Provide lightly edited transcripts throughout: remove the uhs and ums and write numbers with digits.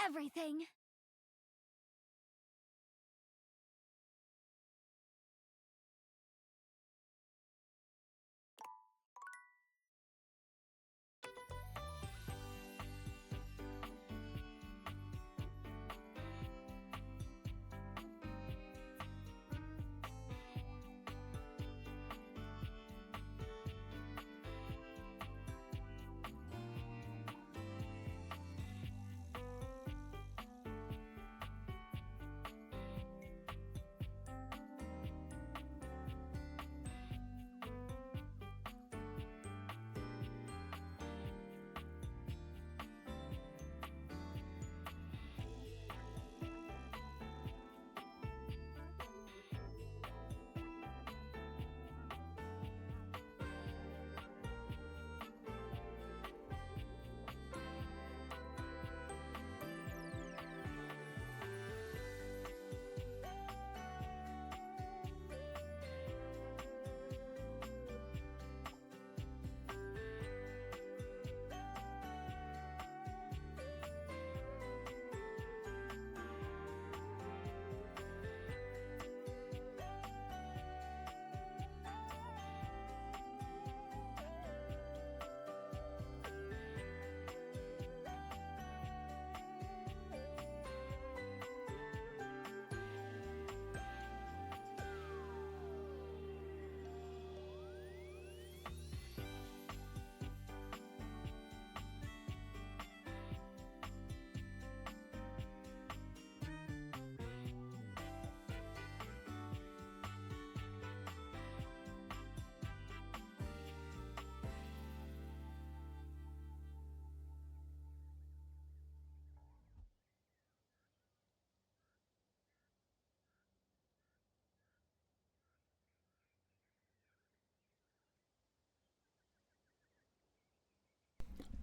everything.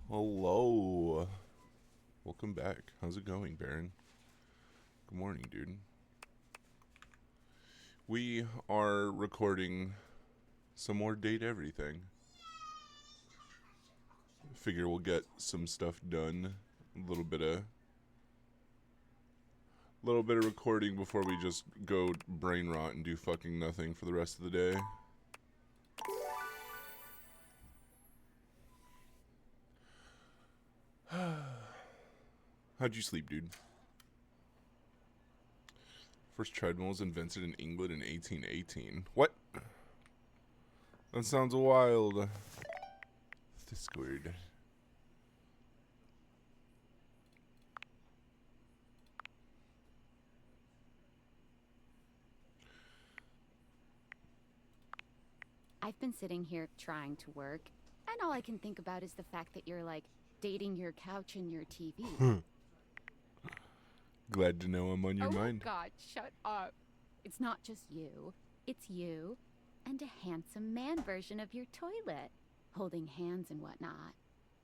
Hello. Welcome back. How's it going, Baron? Good morning, dude. We are recording some more Date Everything. Figure we'll get some stuff done. A little bit of recording before we just go brain rot and do fucking nothing for the rest of the day. How'd you sleep, dude? First treadmill was invented in England in 1818. What? That sounds wild. Discord. I've been sitting here trying to work, and all I can think about is the fact that you're, like, dating your couch and your TV. Glad to know I'm on your mind. Oh, God, shut up. It's not just you. It's you and a handsome man version of your toilet, holding hands and whatnot.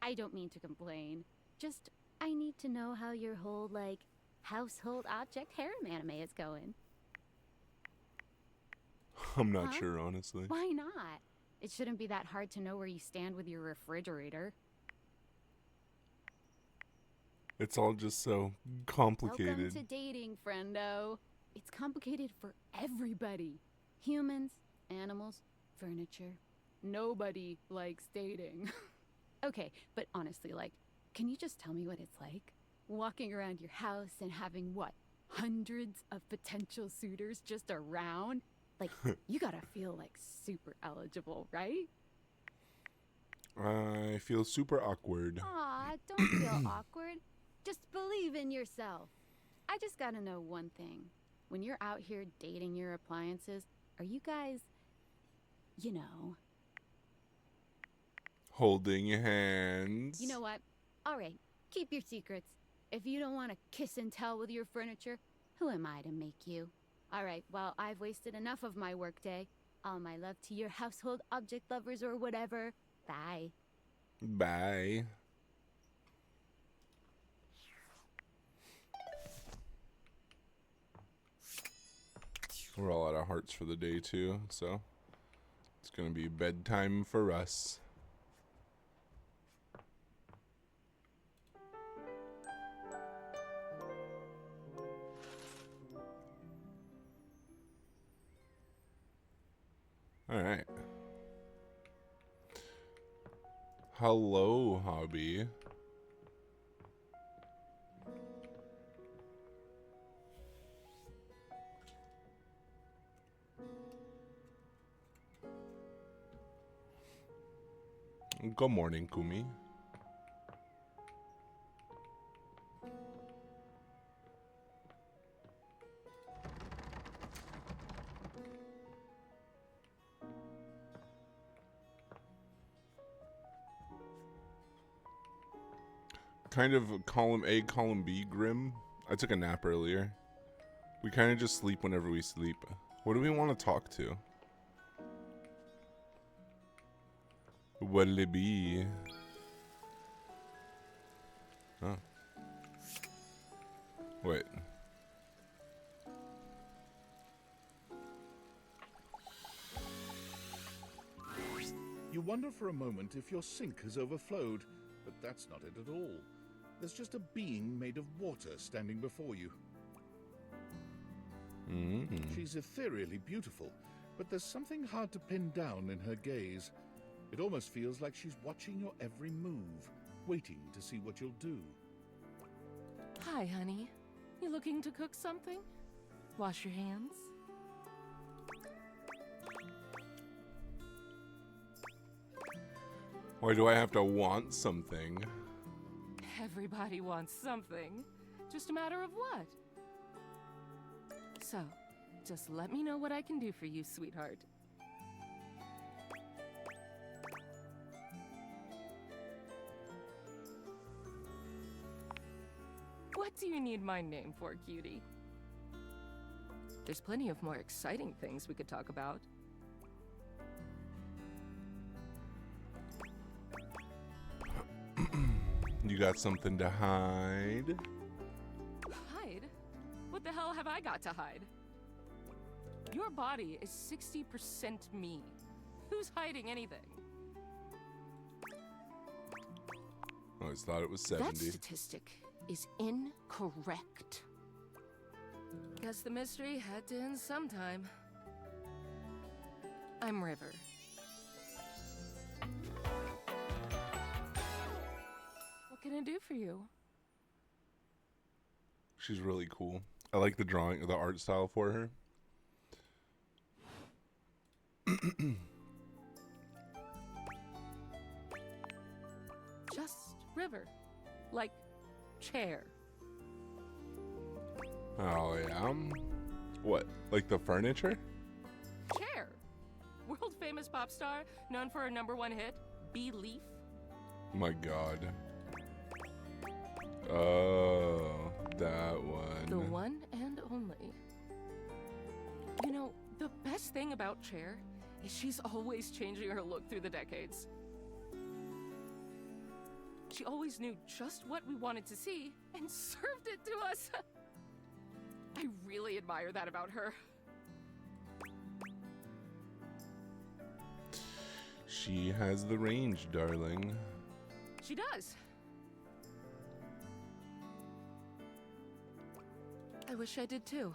I don't mean to complain. Just, I need to know how your whole, like, household object harem anime is going. I'm not sure, honestly. Why not? It shouldn't be that hard to know where you stand with your refrigerator. It's all just so complicated. Welcome to dating, friendo. It's complicated for everybody. Humans, animals, furniture. Nobody likes dating. Okay, but honestly, like, can you just tell me what it's like? Walking around your house and having, what, hundreds of potential suitors just around? Like, you gotta feel, like, super eligible, right? I feel super awkward. Aw, don't feel awkward. Just believe in yourself. I just gotta know one thing. When you're out here dating your appliances, are you guys, you know... Holding hands. You know what? All right, keep your secrets. If you don't want to kiss and tell with your furniture, who am I to make you? All right, well, I've wasted enough of my workday. All my love to your household object lovers or whatever. Bye. Bye. We're all out of hearts for the day, too, so it's going to be bedtime for us. Alright. Hello, hobby. Good morning, Kumi. Kind of column A, column B grim. I took a nap earlier. We kind of just sleep whenever we sleep. What do we want to talk to? What'll it be? Oh. Wait. You wonder for a moment if your sink has overflowed, but that's not it at all. There's just a being made of water standing before you. She's ethereally beautiful, but there's something hard to pin down in her gaze. It almost feels like she's watching your every move, waiting to see what you'll do. Hi, honey. You looking to cook something? Wash your hands? Why do I have to want something? Everybody wants something. Just a matter of what? So, just let me know what I can do for you, sweetheart. What do you need my name for, cutie? There's plenty of more exciting things we could talk about. You got something to hide? Hide? What the hell have I got to hide? Your body is 60% me. Who's hiding anything? I always thought it was 70. That statistic is incorrect. Guess the mystery had to end sometime. I'm River. What can I do for you? She's really cool. I like the drawing, the art style for her. Just River. Like chair. Oh, yeah. What? Like the furniture? Chair. World famous pop star, known for her #1 hit, Belief. My God. Oh, that one. The one and only. You know, the best thing about Cher is she's always changing her look through the decades. She always knew just what we wanted to see and served it to us. I really admire that about her. She has the range, darling. She does. I wish I did too.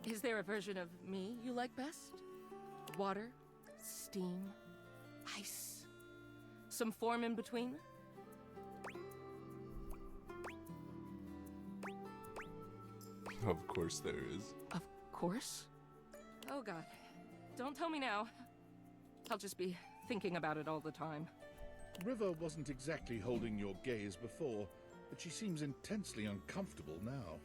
Is there a version of me you like best? Water, steam, ice, some form in between? Of course there is. Of course. Oh God, don't tell me now. I'll just be thinking about it all the time. River wasn't exactly holding your gaze before, but she seems intensely uncomfortable now.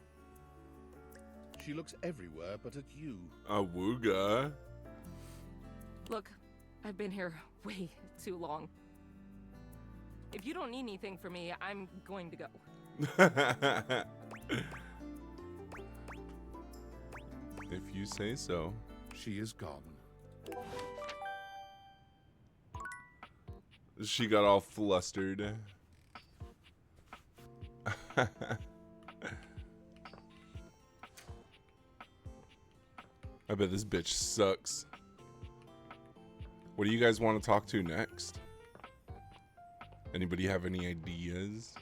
She looks everywhere but at you. Awooga. Look, I've been here way too long. If you don't need anything from me, I'm going to go. If you say so. She is gone. She got all flustered. I bet this bitch sucks. What do you guys want to talk to next? Anybody have any ideas?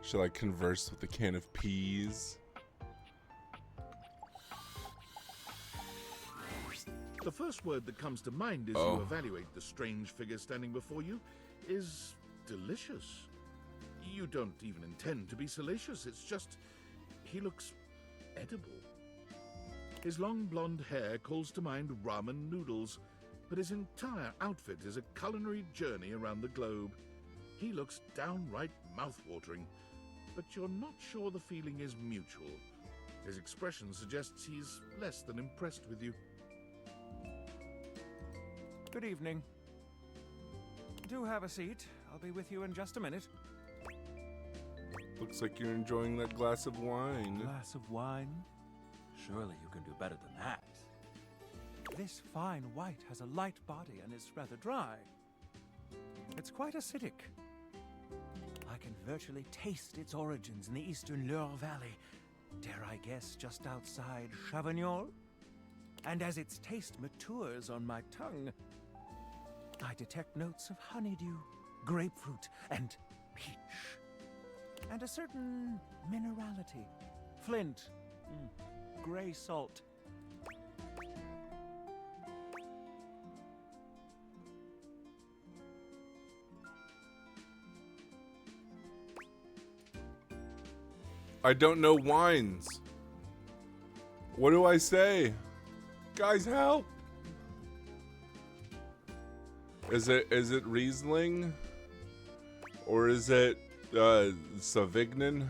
Should I converse with a can of peas? The first word that comes to mind as Oh. you evaluate the strange figure standing before you is delicious. You don't even intend to be salacious, it's just he looks edible. His long blonde hair calls to mind ramen noodles, but his entire outfit is a culinary journey around the globe. He looks downright mouth-watering, but you're not sure the feeling is mutual. His expression suggests he's less than impressed with you. Good evening. Do have a seat. I'll be with you in just a minute. Looks like you're enjoying that glass of wine. Glass of wine? Surely you can do better than that. This fine white has a light body and is rather dry. It's quite acidic. I can virtually taste its origins in the eastern Loire Valley. Dare I guess just outside Chavignol? And as its taste matures on my tongue, I detect notes of honeydew, grapefruit, and peach. And a certain minerality. Flint. Gray salt. I don't know wines. What do I say? Guys, help! Is it Riesling? Or is it Sauvignon?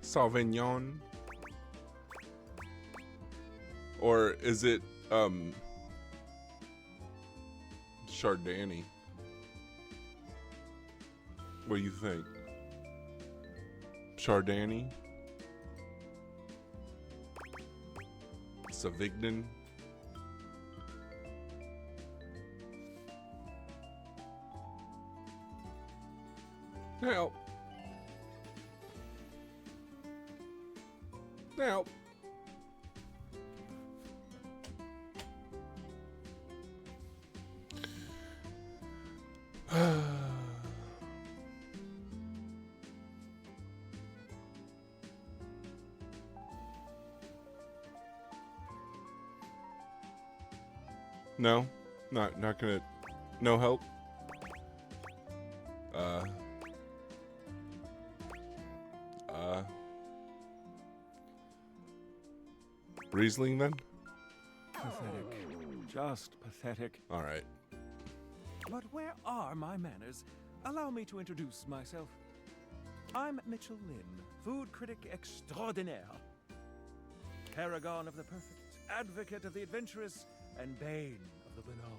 Sauvignon? Or is it Chardonnay? What do you think? Chardonnay? Sauvignon? Help. Help. No, not gonna. No help. Riesling then? Pathetic. Just pathetic. All right. But where are my manners? Allow me to introduce myself. I'm Mitchell Lynn, food critic extraordinaire. Paragon of the perfect, advocate of the adventurous, and bane of the banal.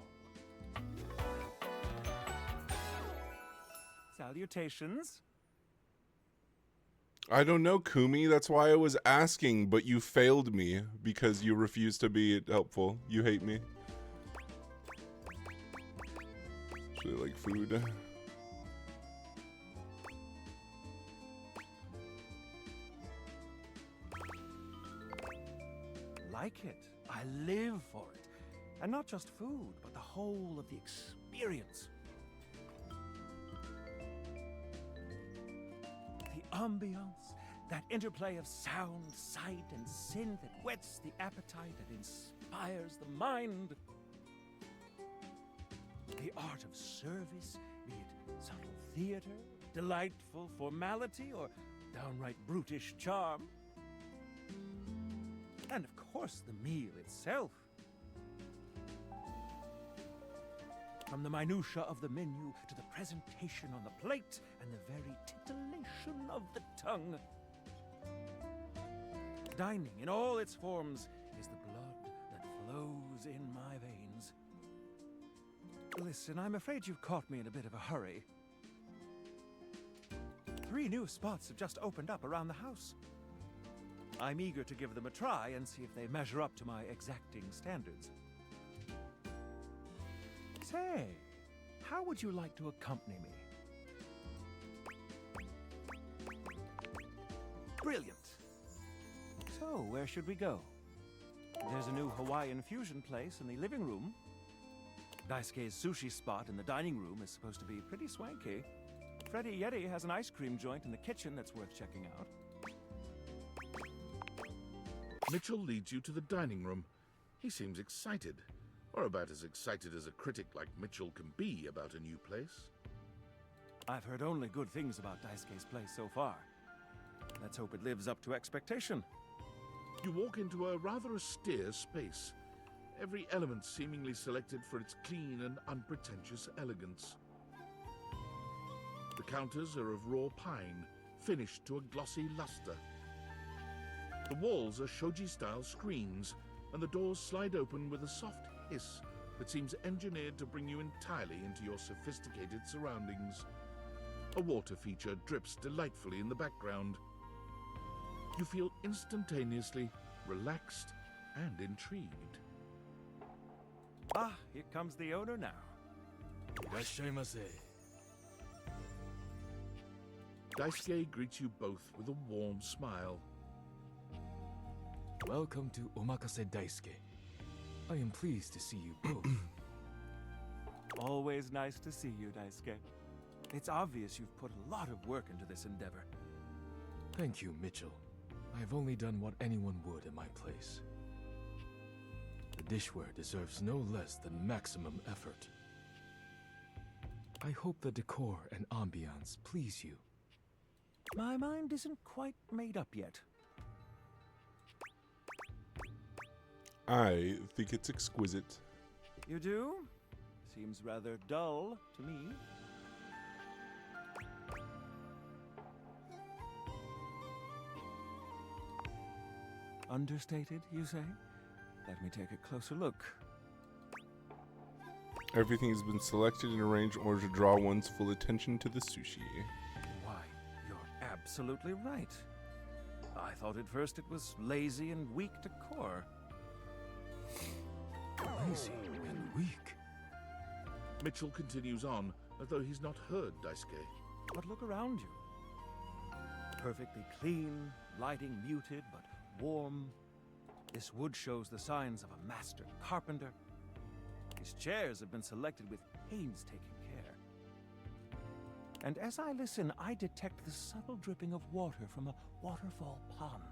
Salutations. I don't know, Kumi. That's why I was asking, but you failed me because you refused to be helpful. You hate me. Actually, like food. Like it. I live for it. And not just food, but the whole of the experience. The ambiance, that interplay of sound, sight, and sin that whets the appetite and inspires the mind. The art of service, be it subtle theater, delightful formality, or downright brutish charm. And of course, the meal itself. From the minutiae of the menu to the presentation on the plate and the very titillation of the tongue. Dining in all its forms is the blood that flows in my veins. Listen, I'm afraid you've caught me in a bit of a hurry. 3 new spots have just opened up around the house. I'm eager to give them a try and see if they measure up to my exacting standards. Say, how would you like to accompany me? Brilliant. So, where should we go? There's a new Hawaiian fusion place in the living room. Daisuke's sushi spot in the dining room is supposed to be pretty swanky. Freddy Yeti has an ice cream joint in the kitchen that's worth checking out. Mitchell leads you to the dining room. He seems excited. or about as excited as a critic like Mitchell can be about a new place. I've heard only good things about Daisuke's place so far. Let's hope it lives up to expectation. You walk into a rather austere space, every element seemingly selected for its clean and unpretentious elegance. The counters are of raw pine, finished to a glossy luster. The walls are shoji-style screens, and the doors slide open with a soft hiss that seems engineered to bring you entirely into your sophisticated surroundings. A water feature drips delightfully in the background. You feel instantaneously relaxed and intrigued. Ah, here comes the owner now. Daisuke greets you both with a warm smile. Welcome to Omakase Daisuke. I am pleased to see you both. Always nice to see you, Daisuke. It's obvious you've put a lot of work into this endeavor. Thank you, Mitchell. I have only done what anyone would in my place. The dishware deserves no less than maximum effort. I hope the decor and ambiance please you. My mind isn't quite made up yet. I think it's exquisite. You do? Seems rather dull to me. Understated, you say? Let me take a closer look. Everything has been selected and arranged in order to draw one's full attention to the sushi. Why, you're absolutely right. I thought at first it was lazy and weak decor. Lazy and weak. Mitchell continues on, as though he's not heard Daisuke. But look around you. Perfectly clean, lighting muted but warm. This wood shows the signs of a master carpenter. These chairs have been selected with painstaking care. And as I listen, I detect the subtle dripping of water from a waterfall pond.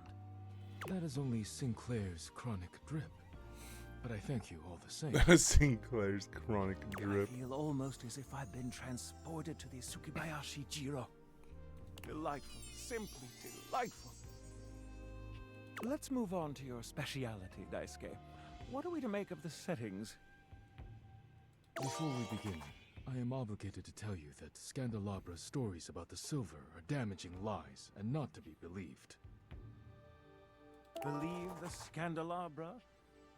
That is only Sinclair's chronic drip. But I thank you all the same. Sinclair's chronic drip. I feel almost as if I've been transported to the Tsukibayashi Jiro. Delightful, simply delightful. Let's move on to your speciality, Daisuke. What are we to make of the settings? Before we begin, I am obligated to tell you that Scandalabra's stories about the silver are damaging lies and not to be believed. Believe the Scandalabra?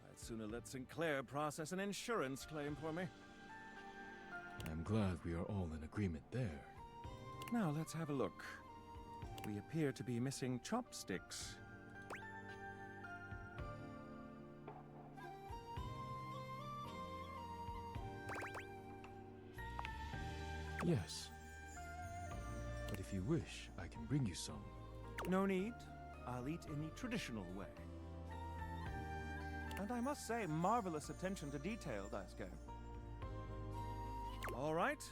I'd sooner let Sinclair process an insurance claim for me. I'm glad we are all in agreement there. Now let's have a look. We appear to be missing chopsticks. Yes. But if you wish, I can bring you some. No need. I'll eat in the traditional way. And I must say, marvelous attention to detail, Daisuke. All right,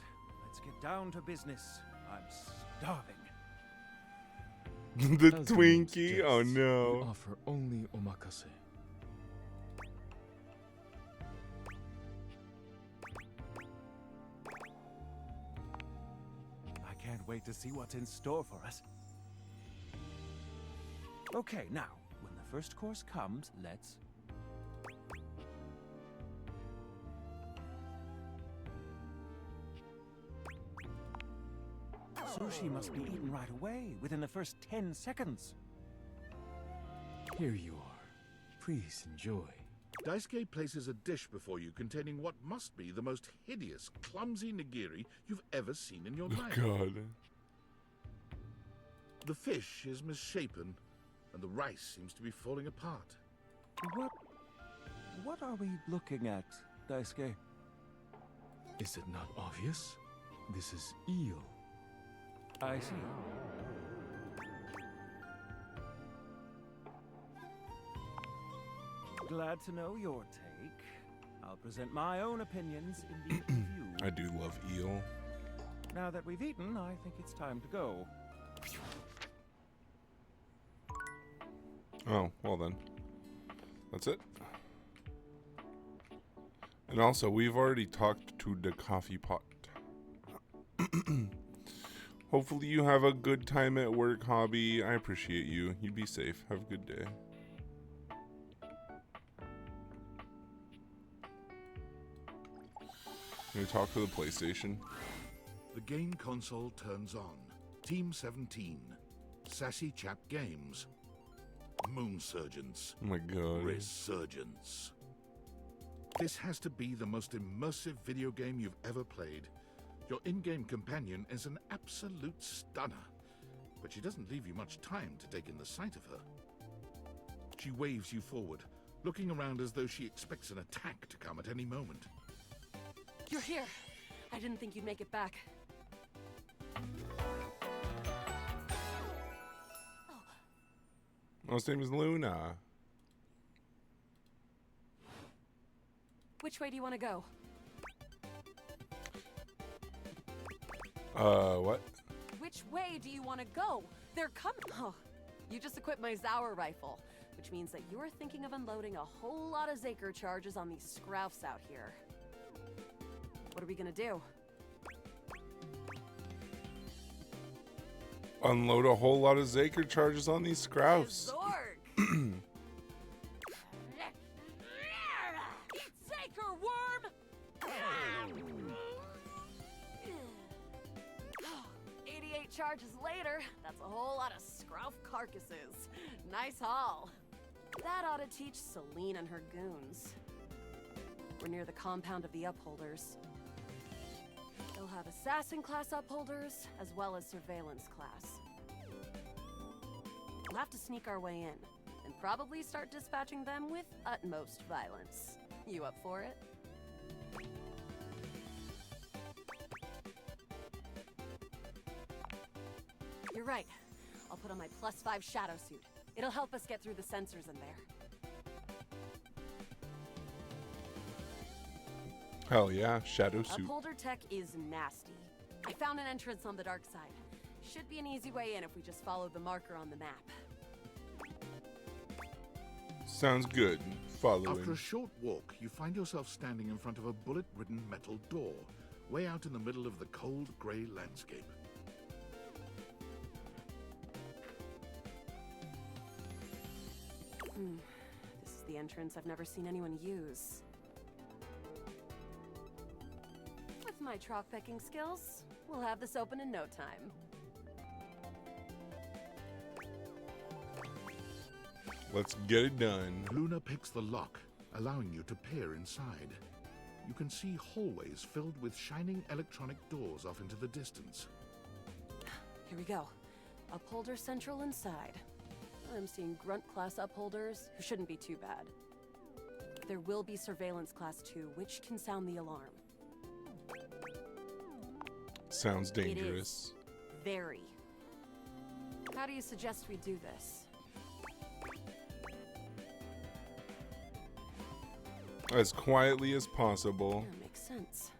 let's get down to business. I'm starving. The As the Twinkie? name suggests, Oh we no. offer only omakase. I can't wait to see what's in store for us. Okay, now, when the first course comes, let's... Sushi must be eaten right away, within the first 10 seconds. Here you are. Please enjoy. Daisuke places a dish before you containing what must be the most hideous, clumsy nigiri you've ever seen in your Oh life. god. The fish is misshapen, and the rice seems to be falling apart. What are we looking at, Daisuke? Is it not obvious? This is eel. I see. Glad to know your take. I'll present my own opinions in the review. I do love eel. Now that we've eaten, I think it's time to go. Oh, well then. That's it. And also, we've already talked to the coffee pot. Hopefully you have a good time at work, Hobby. I appreciate you. You be safe. Have a good day. Can we talk to the PlayStation? The game console turns on. Team 17. Sassy Chap Games. Moon Surgeons. Oh my god. Resurgence. This has to be the most immersive video game you've ever played. Your in-game companion is an absolute stunner, but she doesn't leave you much time to take in the sight of her. She waves you forward, looking around as though she expects an attack to come at any moment. You're here. I didn't think you'd make it back. Oh, his name is Luna. Which way do you want to go? What? Which way do you want to go? They're coming. Oh, you just equipped my Zauer rifle, which means that you're thinking of unloading a whole lot of Zaker charges on these scroufs out here. What are we gonna do? Unload a whole lot of Zaker charges on these scroufs. Zork! Eat Zaker, worm! 88 charges later, that's a whole lot of scrouf carcasses. Nice haul. That ought to teach Celine and her goons. We're near the compound of the Upholders. They'll have assassin class upholders, as well as surveillance class. We'll have to sneak our way in, and probably start dispatching them with utmost violence. You up for it? You're right. I'll put on my +5 shadow suit. It'll help us get through the sensors in there. Hell yeah, shadow suit. Upholder tech is nasty. I found an entrance on the dark side. Should be an easy way in if we just follow the marker on the map. Sounds good. Following. After a short walk, you find yourself standing in front of a bullet-ridden metal door, way out in the middle of the cold, grey landscape. This is the entrance I've never seen anyone use. With my trock-pecking skills, we'll have this open in no time. Let's get it done. Luna picks the lock, allowing you to peer inside. You can see hallways filled with shining electronic doors off into the distance. Here we go. Upholder Central inside. I'm seeing Grunt class upholders, who shouldn't be too bad. There will be Surveillance Class 2, which can sound the alarm. Sounds It is dangerous. very. How do you suggest we do this? As quietly as possible. Yeah, makes sense.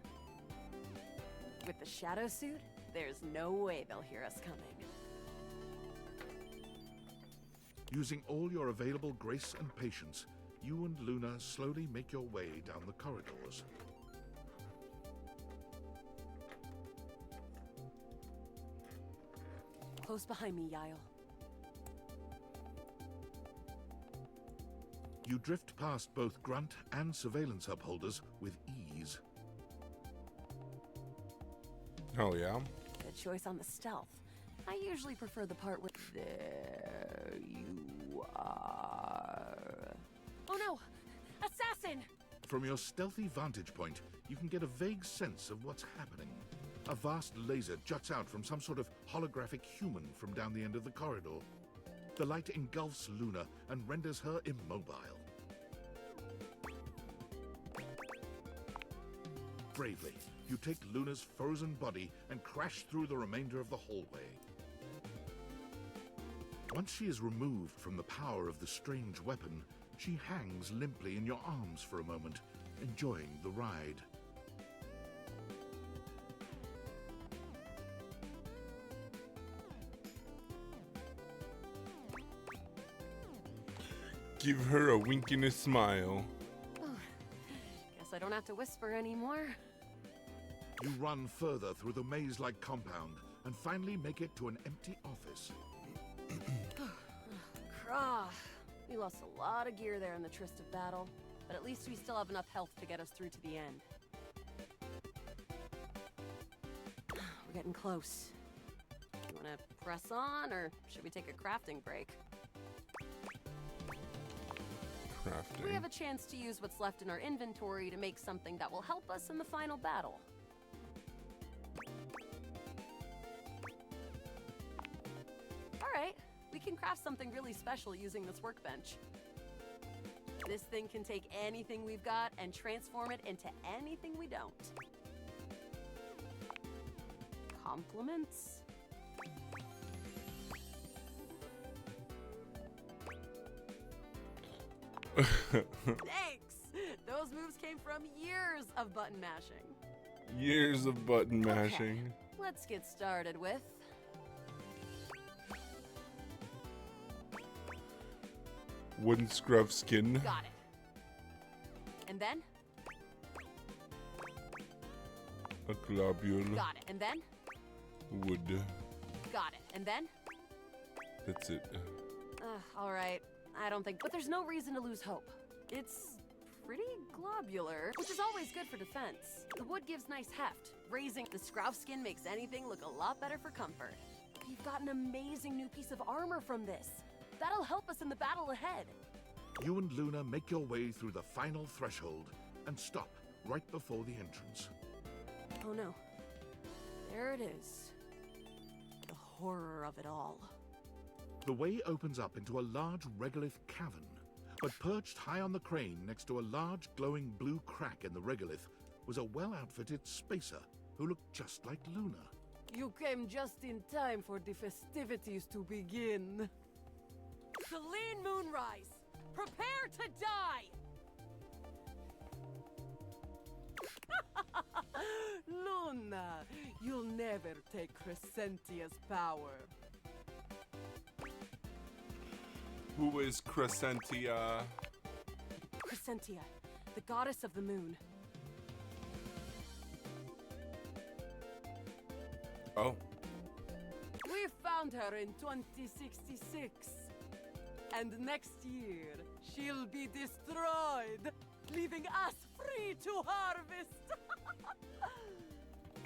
With the shadow suit, there's no way they'll hear us coming. Using all your available grace and patience, you and Luna slowly make your way down the corridors. Close behind me, Yael. You drift past both grunt and surveillance upholders with ease. Hell yeah. Good choice on the stealth. I usually prefer the part where... There you are. Oh no! Assassin! From your stealthy vantage point, you can get a vague sense of what's happening. A vast laser juts out from some sort of holographic human from down the end of the corridor. The light engulfs Luna and renders her immobile. Bravely, you take Luna's frozen body and crash through the remainder of the hallway. Once she is removed from the power of the strange weapon, she hangs limply in your arms for a moment, enjoying the ride. Give her a wink and a smile. Guess I don't don't have to whisper anymore. You run further through the maze-like compound and finally make it to an empty office. Krah. We lost a lot of gear there in the Tryst of Battle, but at least we still have enough health to get us through to the end. We're getting close. You wanna press on, or should we take a crafting break? Crafting. We have a chance to use what's left in our inventory to make something that will help us in the final battle. Alright, we can craft something really special using this workbench. This thing can take anything we've got and transform it into anything we don't. Compliments? Thanks! Those moves came from years of button mashing. Years of button mashing. Okay, let's get started with... Wooden scruff skin. Got it. And then? A globule. Got it. And then? Wood. Got it. And then? That's it. Alright. I don't think... But there's no reason to lose hope. It's pretty globular, which is always good for defense. The wood gives nice heft. Raising the scrouf skin makes anything look a lot better for comfort. We've got an amazing new piece of armor from this. That'll help us in the battle ahead. You and Luna make your way through the final threshold and stop right before the entrance. Oh no. There it is. The horror of it all. The way opens up into a large regolith cavern, but perched high on the crane next to a large glowing blue crack in the regolith was a well-outfitted spacer who looked just like Luna. You came just in time for the festivities to begin. Celine Moonrise, prepare to die! Luna, you'll never take Crescentia's power. Who is Crescentia? Crescentia, the goddess of the moon. Oh. We found her in 2066. And next year, she'll be destroyed, leaving us free to harvest.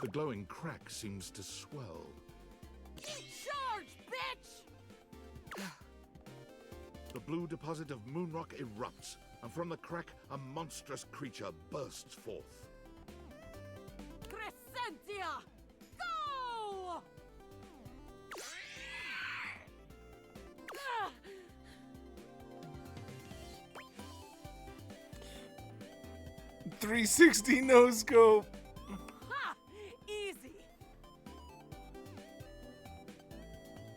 The glowing crack seems to swell. Charge, bitch! The blue deposit of moonrock erupts, and from the crack, a monstrous creature bursts forth. Crescentia, go! 360 no scope. Ha! Easy.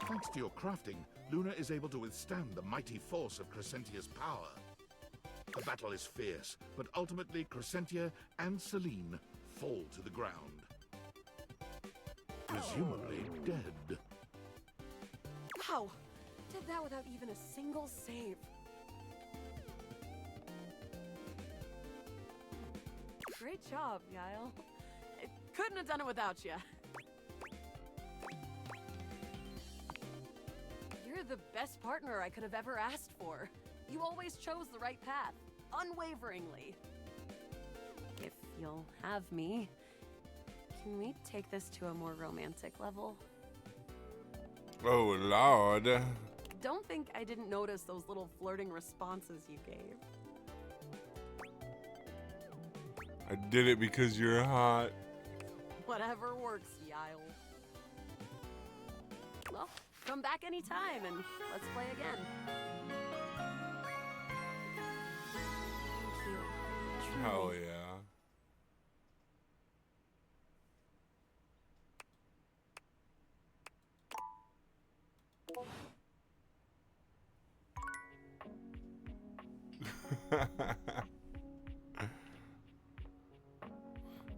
Thanks to your crafting, Luna is able to withstand the mighty force of Crescentia's power. The battle is fierce, but ultimately Crescentia and Celine fall to the ground. Presumably dead. Wow, did that without even a single save. Great job, Yael. I couldn't have done it without you. You're the best partner I could have ever asked for. You always chose the right path, unwaveringly. If you'll have me, can we take this to a more romantic level? Oh, Lord. Don't think I didn't notice those little flirting responses you gave. I did it because you're hot. Whatever works, Yael. Well, come back anytime and let's play again. Thank you. Hell Truly. yeah.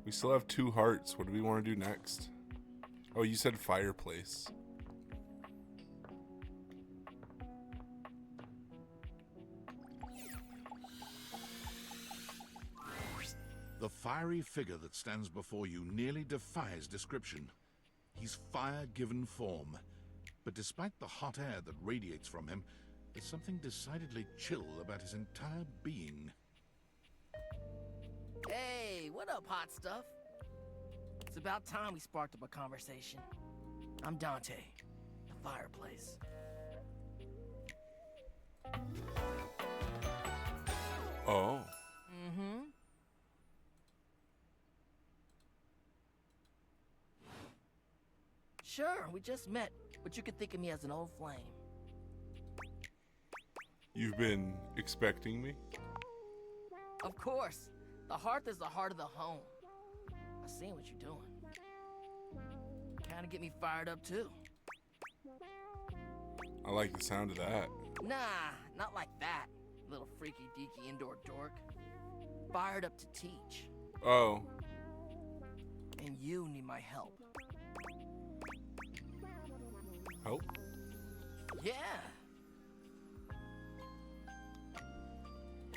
We still have 2 hearts. What do we want to do next? Oh, you said fireplace. The fiery figure that stands before you nearly defies description. He's fire given form, but despite the hot air that radiates from him, there's something decidedly chill about his entire being. Hey, what up, hot stuff? It's about time we sparked up a conversation. I'm Dante, the fireplace. Oh. Mm-hmm. Sure, we just met, but you could think of me as an old flame. You've been expecting me? Of course. The hearth is the heart of the home. I seen what you're doing. Kinda get me fired up, too. I like the sound of that. Nah, not like that, little freaky-deaky indoor dork. Fired up to teach. Oh. And you need my help. Help? Yeah.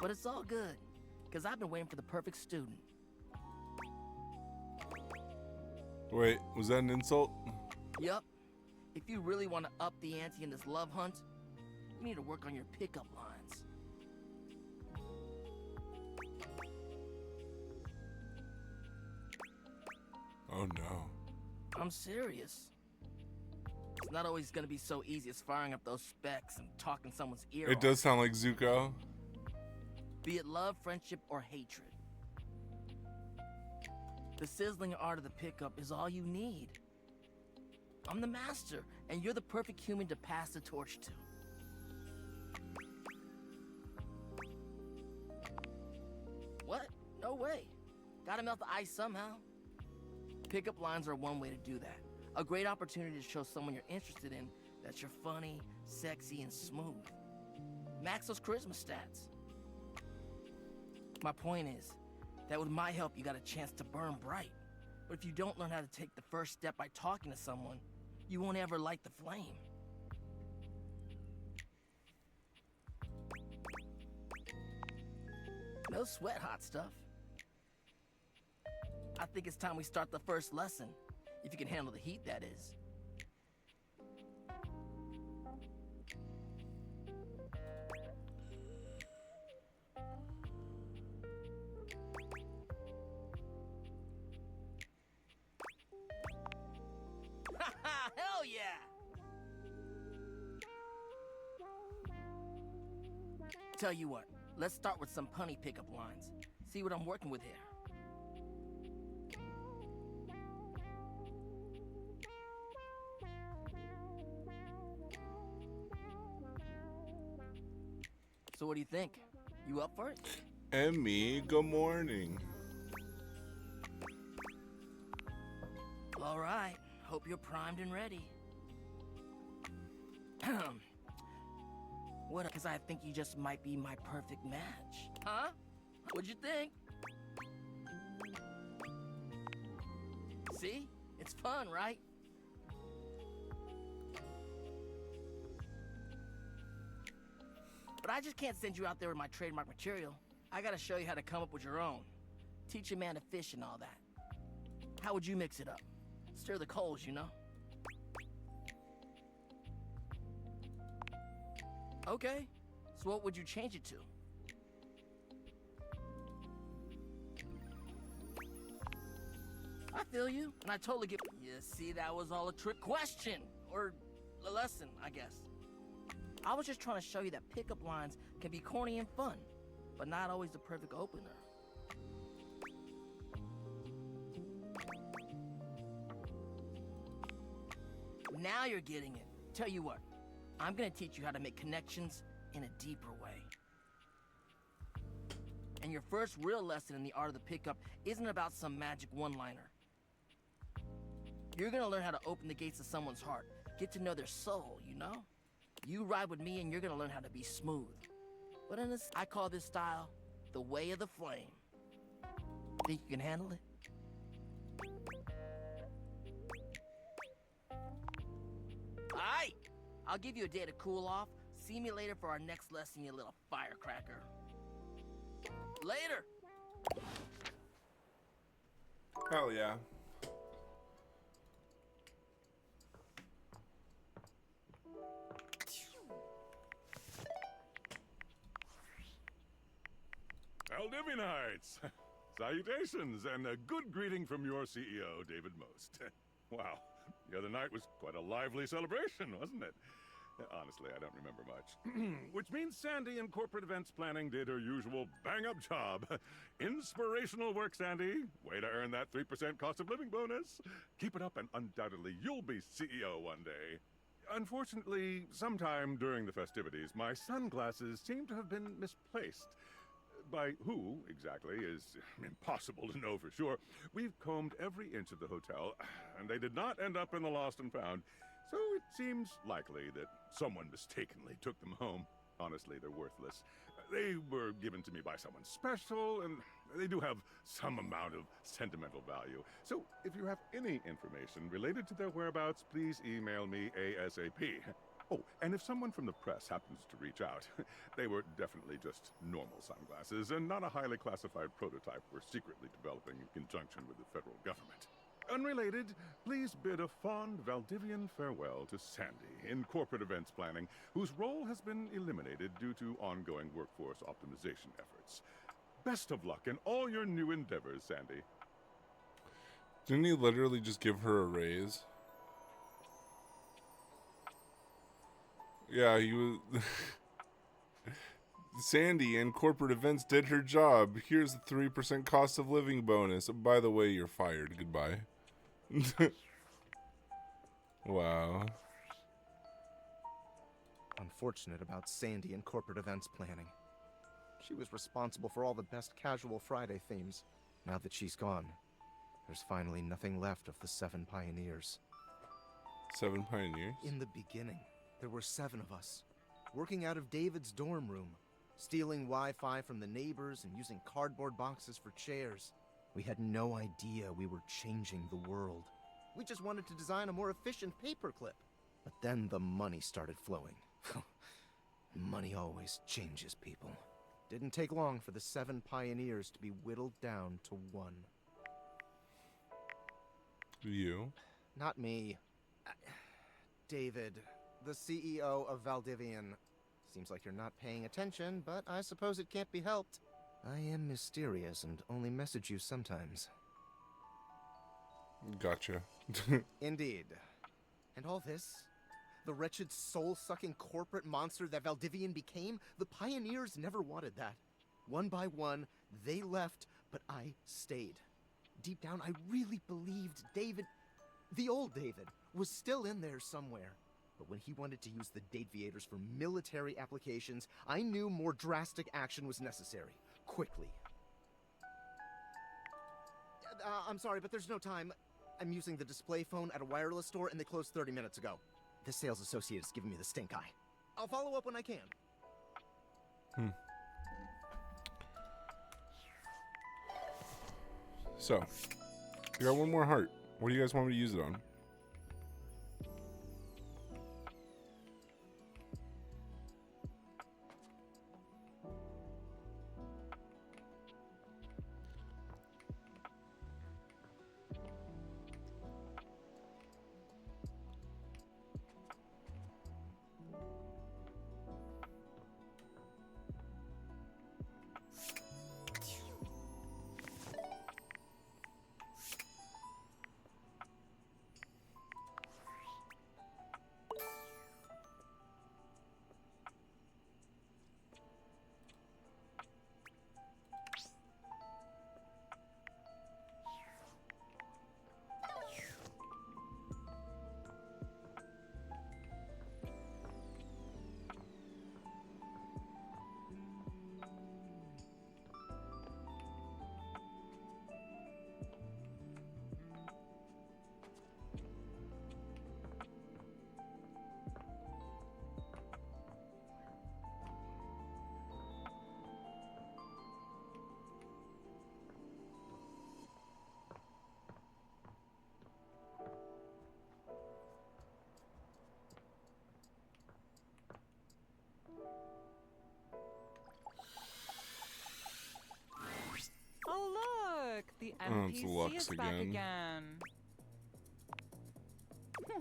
But it's all good, because I've been waiting for the perfect student. Wait, was that an insult? Yup. If you really want to up the ante in this love hunt, you need to work on your pickup lines. Oh no. I'm serious. It's not always gonna be so easy as firing up those specs and talking someone's ear It off. does sound like Zuko. Be it love, friendship, or hatred. The sizzling art of the pickup is all you need. I'm the master, and you're the perfect human to pass the torch to. What? No way. Gotta melt the ice somehow. Pickup lines are one way to do that. A great opportunity to show someone you're interested in that you're funny, sexy, and smooth. Max those charisma stats. My point is that with my help, you got a chance to burn bright. But if you don't learn how to take the first step by talking to someone, you won't ever light the flame. No sweat, hot stuff. I think it's time we start the first lesson. If you can handle the heat, that is. Hell yeah! Tell you what, let's start with some punny pickup lines. See what I'm working with here. So what do you think? You up for it? Emmy, good morning. All right. Hope you're primed and ready. What? Because I think you just might be my perfect match. Huh? What'd you think? See? It's fun, right? But I just can't send you out there with my trademark material. I gotta show you how to come up with your own. Teach a man to fish and all that. How would you mix it up? Stir the coals, you know? Okay, so what would you change it to? I feel you, and I totally get. You see, that was all a trick question. Or a lesson, I guess. I was just trying to show you that pickup lines can be corny and fun, but not always the perfect opener. Now you're getting it. Tell you what, I'm gonna teach you how to make connections in a deeper way. And your first real lesson in the art of the pickup isn't about some magic one-liner. You're gonna learn how to open the gates of someone's heart, get to know their soul, you know? You ride with me and you're gonna learn how to be smooth. But in this, I call this style the way of the flame. Think you can handle it? Alright, I'll give you a day to cool off. See me later for our next lesson, you little firecracker. Later! Hell yeah. Aldivinites! Salutations, and a good greeting from your CEO, David Most. Wow, the other night was quite a lively celebration, wasn't it? Honestly, I don't remember much. Which means Sandy in corporate events planning did her usual bang-up job. Inspirational work, Sandy. Way to earn that 3% cost of living bonus. Keep it up and undoubtedly you'll be CEO one day. Unfortunately, sometime during the festivities, my sunglasses seem to have been misplaced. By who, exactly, is impossible to know for sure. We've combed every inch of the hotel, and they did not end up in the lost and found. So it seems likely that someone mistakenly took them home. Honestly, they're worthless. They were given to me by someone special, and they do have some amount of sentimental value. So if you have any information related to their whereabouts, please email me ASAP. Oh, and if someone from the press happens to reach out, they were definitely just normal sunglasses and not a highly classified prototype we're secretly developing in conjunction with the federal government. Unrelated, please bid a fond Valdivian farewell to Sandy in corporate events planning, whose role has been eliminated due to ongoing workforce optimization efforts. Best of luck in all your new endeavors, Sandy. Didn't he literally just give her a raise? Yeah, he was... Sandy in corporate events did her job. Here's the 3% cost of living bonus. By the way, you're fired. Goodbye. Wow. Unfortunate about Sandy and corporate events planning. She was responsible for all the best casual Friday themes. Now that she's gone, there's finally nothing left of the 7 pioneers. 7 pioneers? In the beginning, there were 7 of us, working out of David's dorm room, stealing Wi-Fi from the neighbors and using cardboard boxes for chairs. We had no idea we were changing the world. We just wanted to design a more efficient paperclip. But then the money started flowing. Money always changes people. Didn't take long for the 7 pioneers to be whittled down to 1. You? Not me. David, the CEO of Valdivian. Seems like you're not paying attention, but I suppose it can't be helped. I am mysterious and only message you sometimes. Gotcha. Indeed. And all this? The wretched soul-sucking corporate monster that Valdivian became? The pioneers never wanted that. One by one, they left, but I stayed. Deep down, I really believed David, the old David, was still in there somewhere. But when he wanted to use the Dateviators for military applications, I knew more drastic action was necessary. Quickly. I'm sorry, but there's no time. I'm using the display phone at a wireless store and they closed 30 minutes ago. The sales associate is giving me the stink eye. I'll follow up when I can. So, I got one more heart. What do you guys want me to use it on? And Oh, it's PC Lux is back again. again.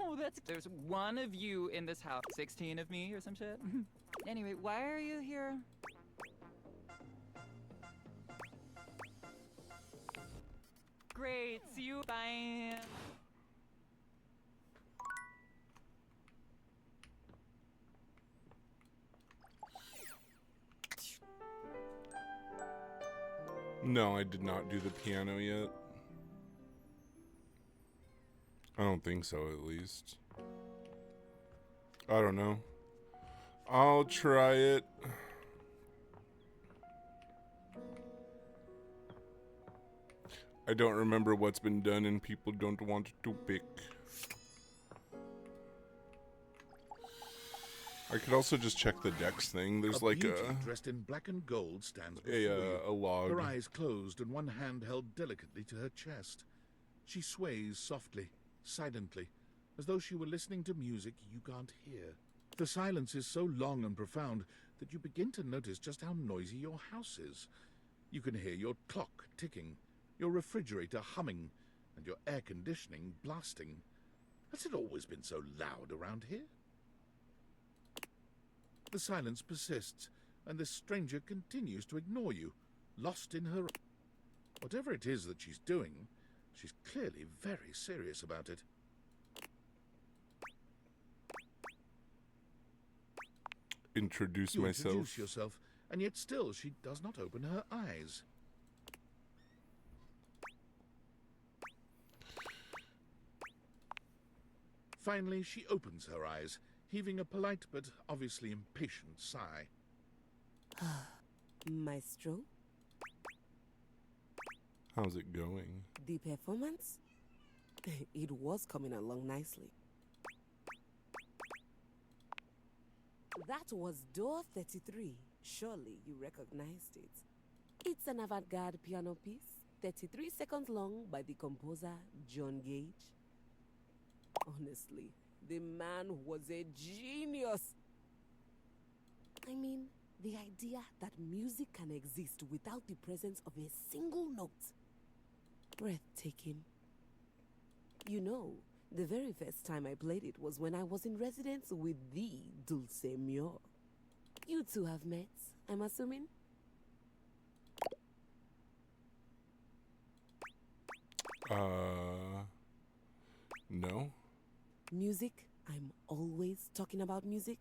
Oh, there's one of you in this house. 16 of me or some shit. Anyway, why are you here? Great, see you. Bye. No, I did not do the piano yet. I don't think so, at least. I don't know. I'll try it. I don't remember what's been done and people don't want to pick. I could also just check the dex thing. There's like beauty dressed in black and gold stands before you. a log. Her eyes closed and one hand held delicately to her chest. She sways softly, silently, as though she were listening to music you can't hear. The silence is so long and profound that you begin to notice just how noisy your house is. You can hear your clock ticking, your refrigerator humming, and your air conditioning blasting. Has it always been so loud around here? The silence persists, and this stranger continues to ignore you, lost in her... Whatever it is that she's doing, she's clearly very serious about it. Introduce You myself. introduce yourself, and yet still she does not open her eyes. Finally, she opens her eyes, heaving a polite but obviously impatient sigh. Maestro, How's it going? the performance? It was coming along nicely. That was Door 33. Surely you recognized it. It's an avant-garde piano piece, 33 seconds long by the composer John Gage. Honestly, the man was a genius. I mean, the idea that music can exist without the presence of a single note. Breathtaking. You know, the very first time I played it was when I was in residence with the Dulce Mure. You two have met, I'm assuming? No? Music? I'm always talking about music.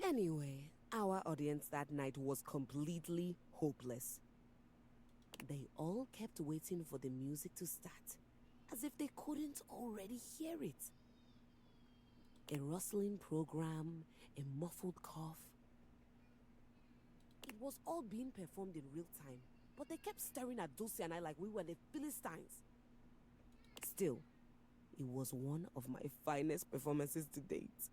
Anyway, our audience that night was completely hopeless. They all kept waiting for the music to start, as if they couldn't already hear it. A rustling program, a muffled cough. It was all being performed in real time, but they kept staring at Dulce and I like we were the Philistines. Still, it was one of my finest performances to date.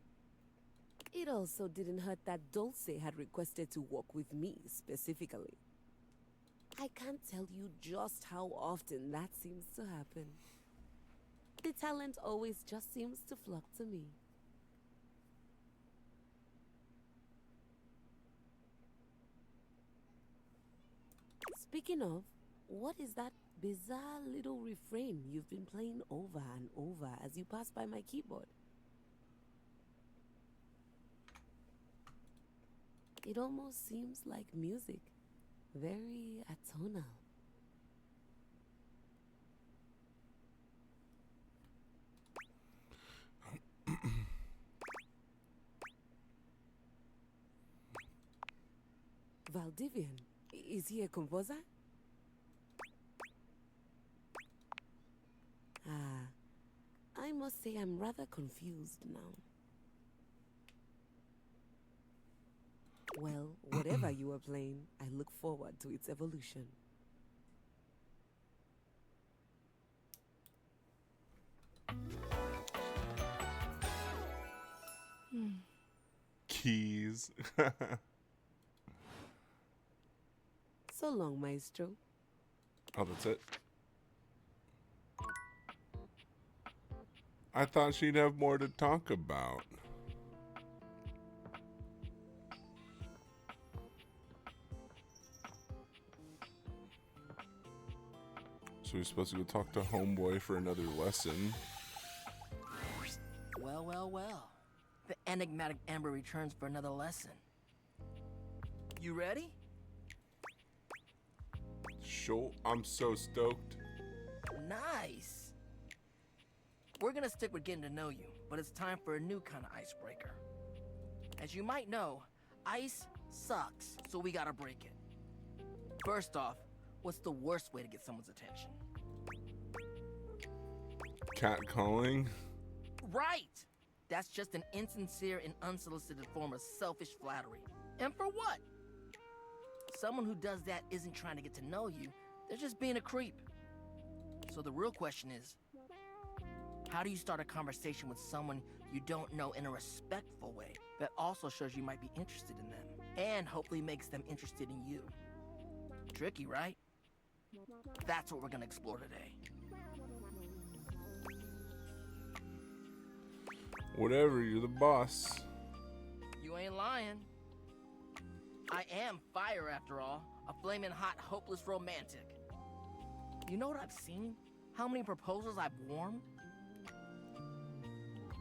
It also didn't hurt that Dulce had requested to work with me specifically. I can't tell you just how often that seems to happen. The talent always just seems to flock to me. Speaking of, what is that bizarre little refrain you've been playing over and over as you pass by my keyboard? It almost seems like music. Very atonal. Valdivian, is he a composer? I must say I'm rather confused now. Well, whatever you are playing, I look forward to its evolution. Keys. So long, Maestro. Oh, that's it? I thought she'd have more to talk about. So we're supposed to go talk to Homeboy for another lesson. Well, well, well. The enigmatic Ember returns for another lesson. You ready? Sure, I'm so stoked. Nice. We're gonna stick with getting to know you, but it's time for a new kind of icebreaker. As you might know, ice sucks, so we gotta break it. First off, what's the worst way to get someone's attention? Catcalling? Right! That's just an insincere and unsolicited form of selfish flattery. And for what? Someone who does that isn't trying to get to know you, they're just being a creep. So the real question is, how do you start a conversation with someone you don't know in a respectful way that also shows you might be interested in them, and hopefully makes them interested in you? Tricky, right? That's what we're gonna explore today. Whatever, you're the boss. You ain't lying. I am fire, after all. A flaming hot, hopeless romantic. You know what I've seen? How many proposals I've warmed?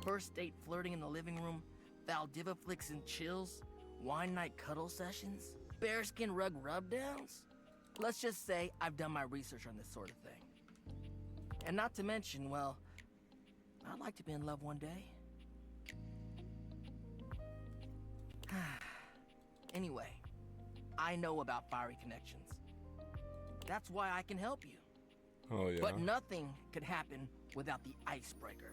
First date flirting in the living room, Valdiva flicks and chills, wine night cuddle sessions, bearskin rug rubdowns. Let's just say I've done my research on this sort of thing. And not to mention, well, I'd like to be in love one day. Anyway, I know about fiery connections. That's why I can help you. Oh, yeah. But nothing could happen without the icebreaker.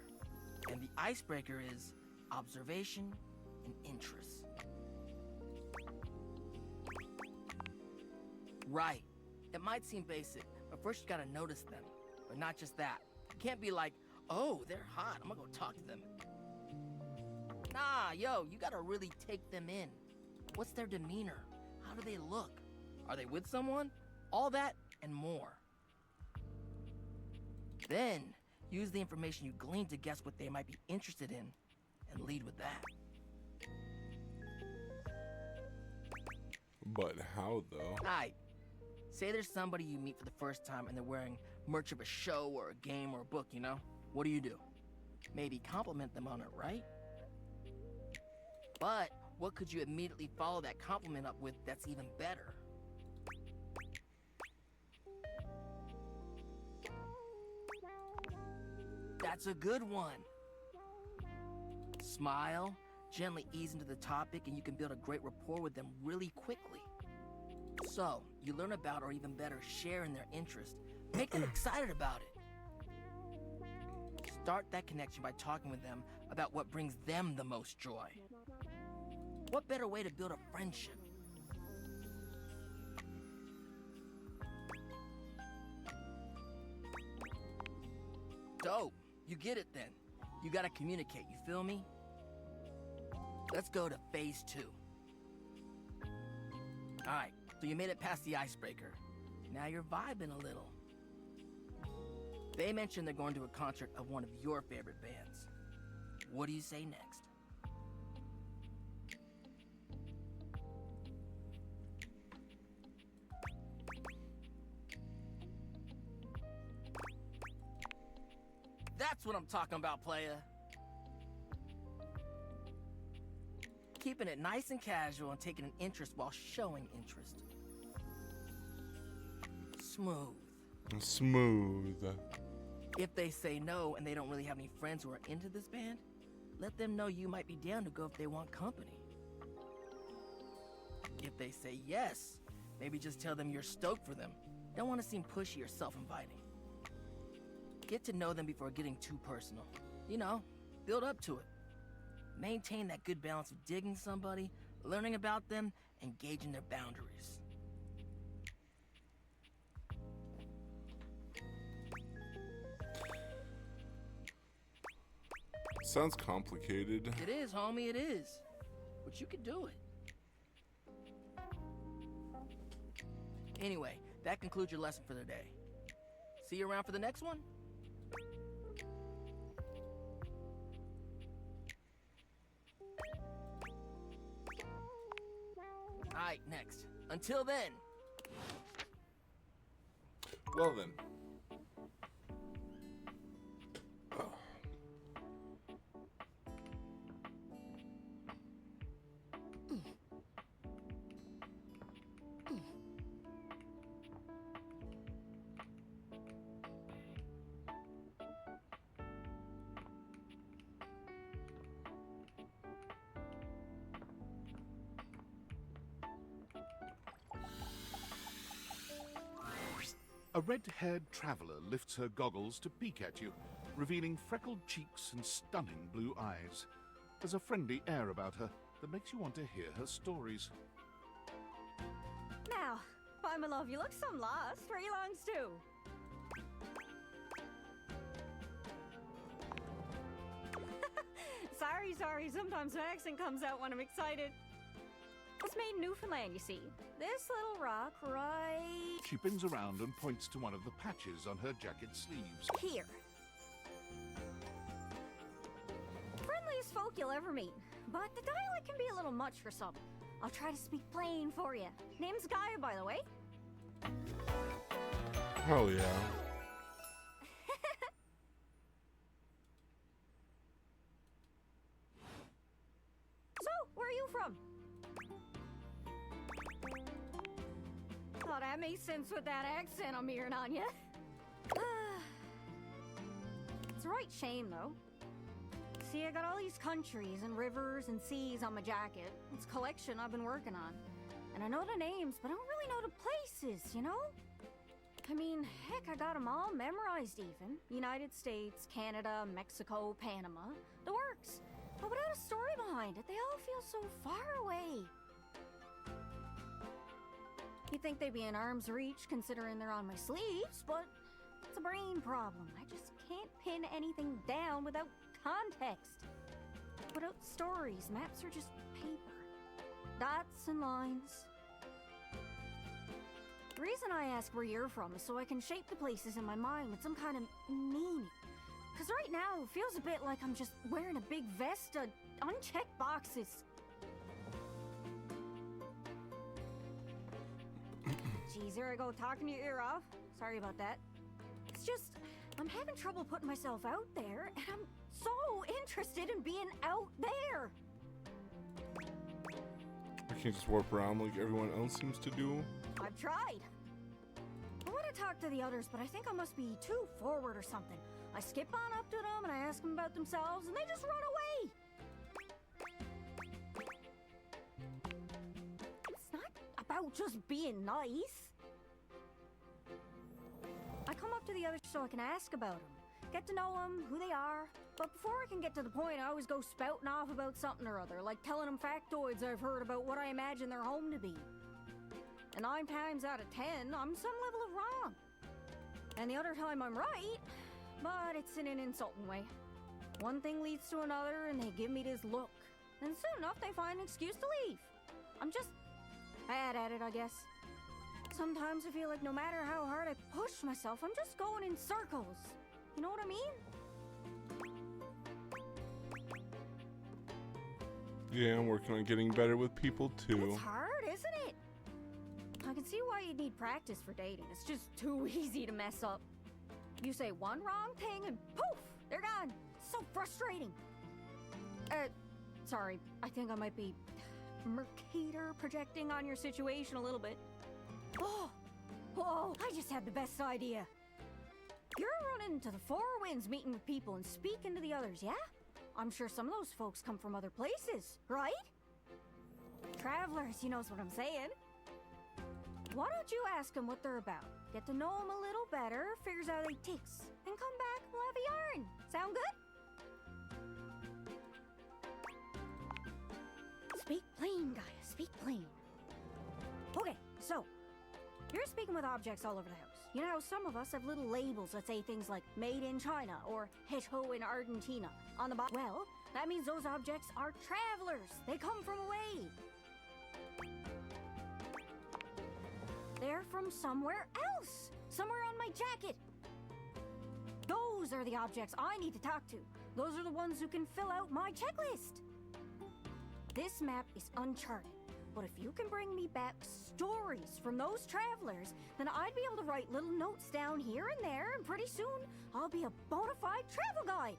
And the icebreaker is observation and interest. Right. It might seem basic, but first you gotta notice them. But not just that. You can't be like, oh, they're hot, I'm gonna go talk to them. Nah, yo, you gotta really take them in. What's their demeanor? How do they look? Are they with someone? All that and more. Then, use the information you glean to guess what they might be interested in, and lead with that. But how, though? Alright. Say there's somebody you meet for the first time and they're wearing merch of a show or a game or a book, you know? What do? Maybe compliment them on it, right? But what could you immediately follow that compliment up with that's even better? That's a good one. Smile, gently ease into the topic, and you can build a great rapport with them really quickly. So, you learn about, or even better, share in their interest. Make them excited about it. Start that connection by talking with them about what brings them the most joy. What better way to build a friendship? Dope. You get it then. You gotta communicate, you feel me? Let's go to phase 2. Alright, so you made it past the icebreaker. Now you're vibing a little. They mentioned they're going to a concert of one of your favorite bands. What do you say next? That's what I'm talking about, playa. Keeping it nice and casual and taking an interest while showing interest. Smooth. Smooth. If they say no and they don't really have any friends who are into this band, let them know you might be down to go if they want company. If they say yes, maybe just tell them you're stoked for them. Don't want to seem pushy or self-inviting. Get to know them before getting too personal. You know, build up to it. Maintain that good balance of digging somebody, learning about them, and gauging their boundaries. Sounds complicated. It is, homie, it is. But you can do it. Anyway, that concludes your lesson for the day. See you around for the next one? Alright, next. Until then. Well then, A red-haired traveler lifts her goggles to peek at you, revealing freckled cheeks and stunning blue eyes. There's a friendly air about her that makes you want to hear her stories. Now, why, my love, you look some lost. Where you longs to? Sorry, sometimes my accent comes out when I'm excited. It's made in Newfoundland, you see. This little rock right She bends around and points to one of the patches on her jacket sleeves. here. Friendliest folk you'll ever meet, but the dialect can be a little much for some. I'll try to speak plain for you. Name's Gaia, by the way. Hell yeah. So, where are you from? Oh, that makes sense with that accent I'm hearing on you. It's a right shame, though. See, I got all these countries and rivers and seas on my jacket. It's a collection I've been working on. And I know the names, but I don't really know the places, you know? I mean, heck, I got them all memorized even. United States, Canada, Mexico, Panama. The works. But without a story behind it, they all feel so far away. You'd think they'd be in arm's reach considering they're on my sleeves, but it's a brain problem. I just can't pin anything down without context. Without stories, maps are just paper. Dots and lines. The reason I ask where you're from is so I can shape the places in my mind with some kind of meaning. Because right now, it feels a bit like I'm just wearing a big vest of unchecked boxes. Geez, here I go talking your ear off. Sorry about that. It's just, I'm having trouble putting myself out there, and I'm so interested in being out there. I can't just warp around like everyone else seems to do. I've tried. I want to talk to the others, but I think I must be too forward or something. I skip on up to them and I ask them about themselves, and they just run away. It's not about just being nice. I come up to the others so I can ask about them, get to know them, who they are. But before I can get to the point, I always go spouting off about something or other, like telling them factoids I've heard about what I imagine their home to be. And 9 times out of 10, I'm some level of wrong. And the other time I'm right, but it's in an insulting way. One thing leads to another, and they give me this look. And soon enough, they find an excuse to leave. I'm just bad at it, I guess. Sometimes I feel like no matter how hard I push myself, I'm just going in circles. You know what I mean? Yeah, I'm working on getting better with people too. It's hard, isn't it? I can see why you'd need practice for dating. It's just too easy to mess up. You say one wrong thing and poof, they're gone. So frustrating. Sorry, I think I might be Mercator projecting on your situation a little bit. Oh, I just had the best idea. You're running to the Four Winds meeting with people and speaking to the others, yeah? I'm sure some of those folks come from other places, right? Travelers, you knows what I'm saying. Why don't you ask them what they're about? Get to know them a little better, figures out they ticks, and come back, we'll have a yarn. Sound good? Speak plain, Gaia, speak plain. Okay, so, you're speaking with objects all over the house. You know how some of us have little labels that say things like made in China or hecho in Argentina on the bottom. Well, that means those objects are travelers. They come from away. They're from somewhere else. Somewhere on my jacket. Those are the objects I need to talk to. Those are the ones who can fill out my checklist. This map is uncharted. But if you can bring me back stories from those travelers, then I'd be able to write little notes down here and there, and pretty soon I'll be a bona fide travel guide.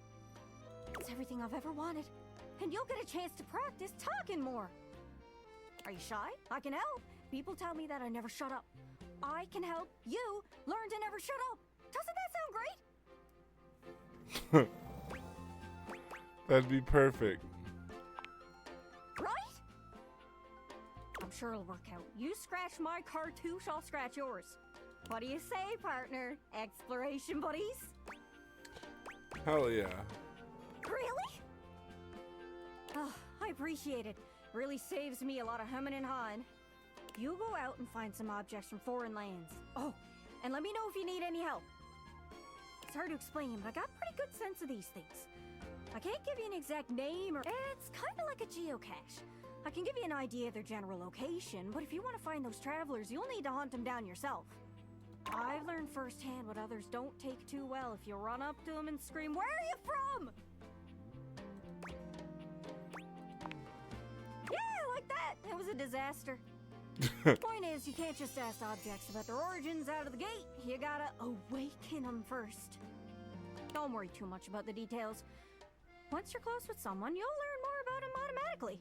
It's everything I've ever wanted. And you'll get a chance to practice talking more. Are you shy? I can help. People tell me that I never shut up. I can help you learn to never shut up. Doesn't that sound great? That'd be perfect. Right? I'm sure it'll work out. You scratch my cartouche, I'll scratch yours. What do you say, partner? Exploration buddies? Hell yeah. Really? Oh, I appreciate it. Really saves me a lot of humming and hawing. You go out and find some objects from foreign lands. Oh, and let me know if you need any help. It's hard to explain, but I got a pretty good sense of these things. I can't give you an exact name or... It's kind of like a geocache. I can give you an idea of their general location, but if you want to find those travelers, you'll need to hunt them down yourself. I've learned firsthand what others don't take too well if you run up to them and scream, "Where are you from?" Yeah, like that. It was a disaster. Point is, you can't just ask objects about their origins out of the gate. You gotta awaken them first. Don't worry too much about the details. Once you're close with someone, you'll learn more about them automatically.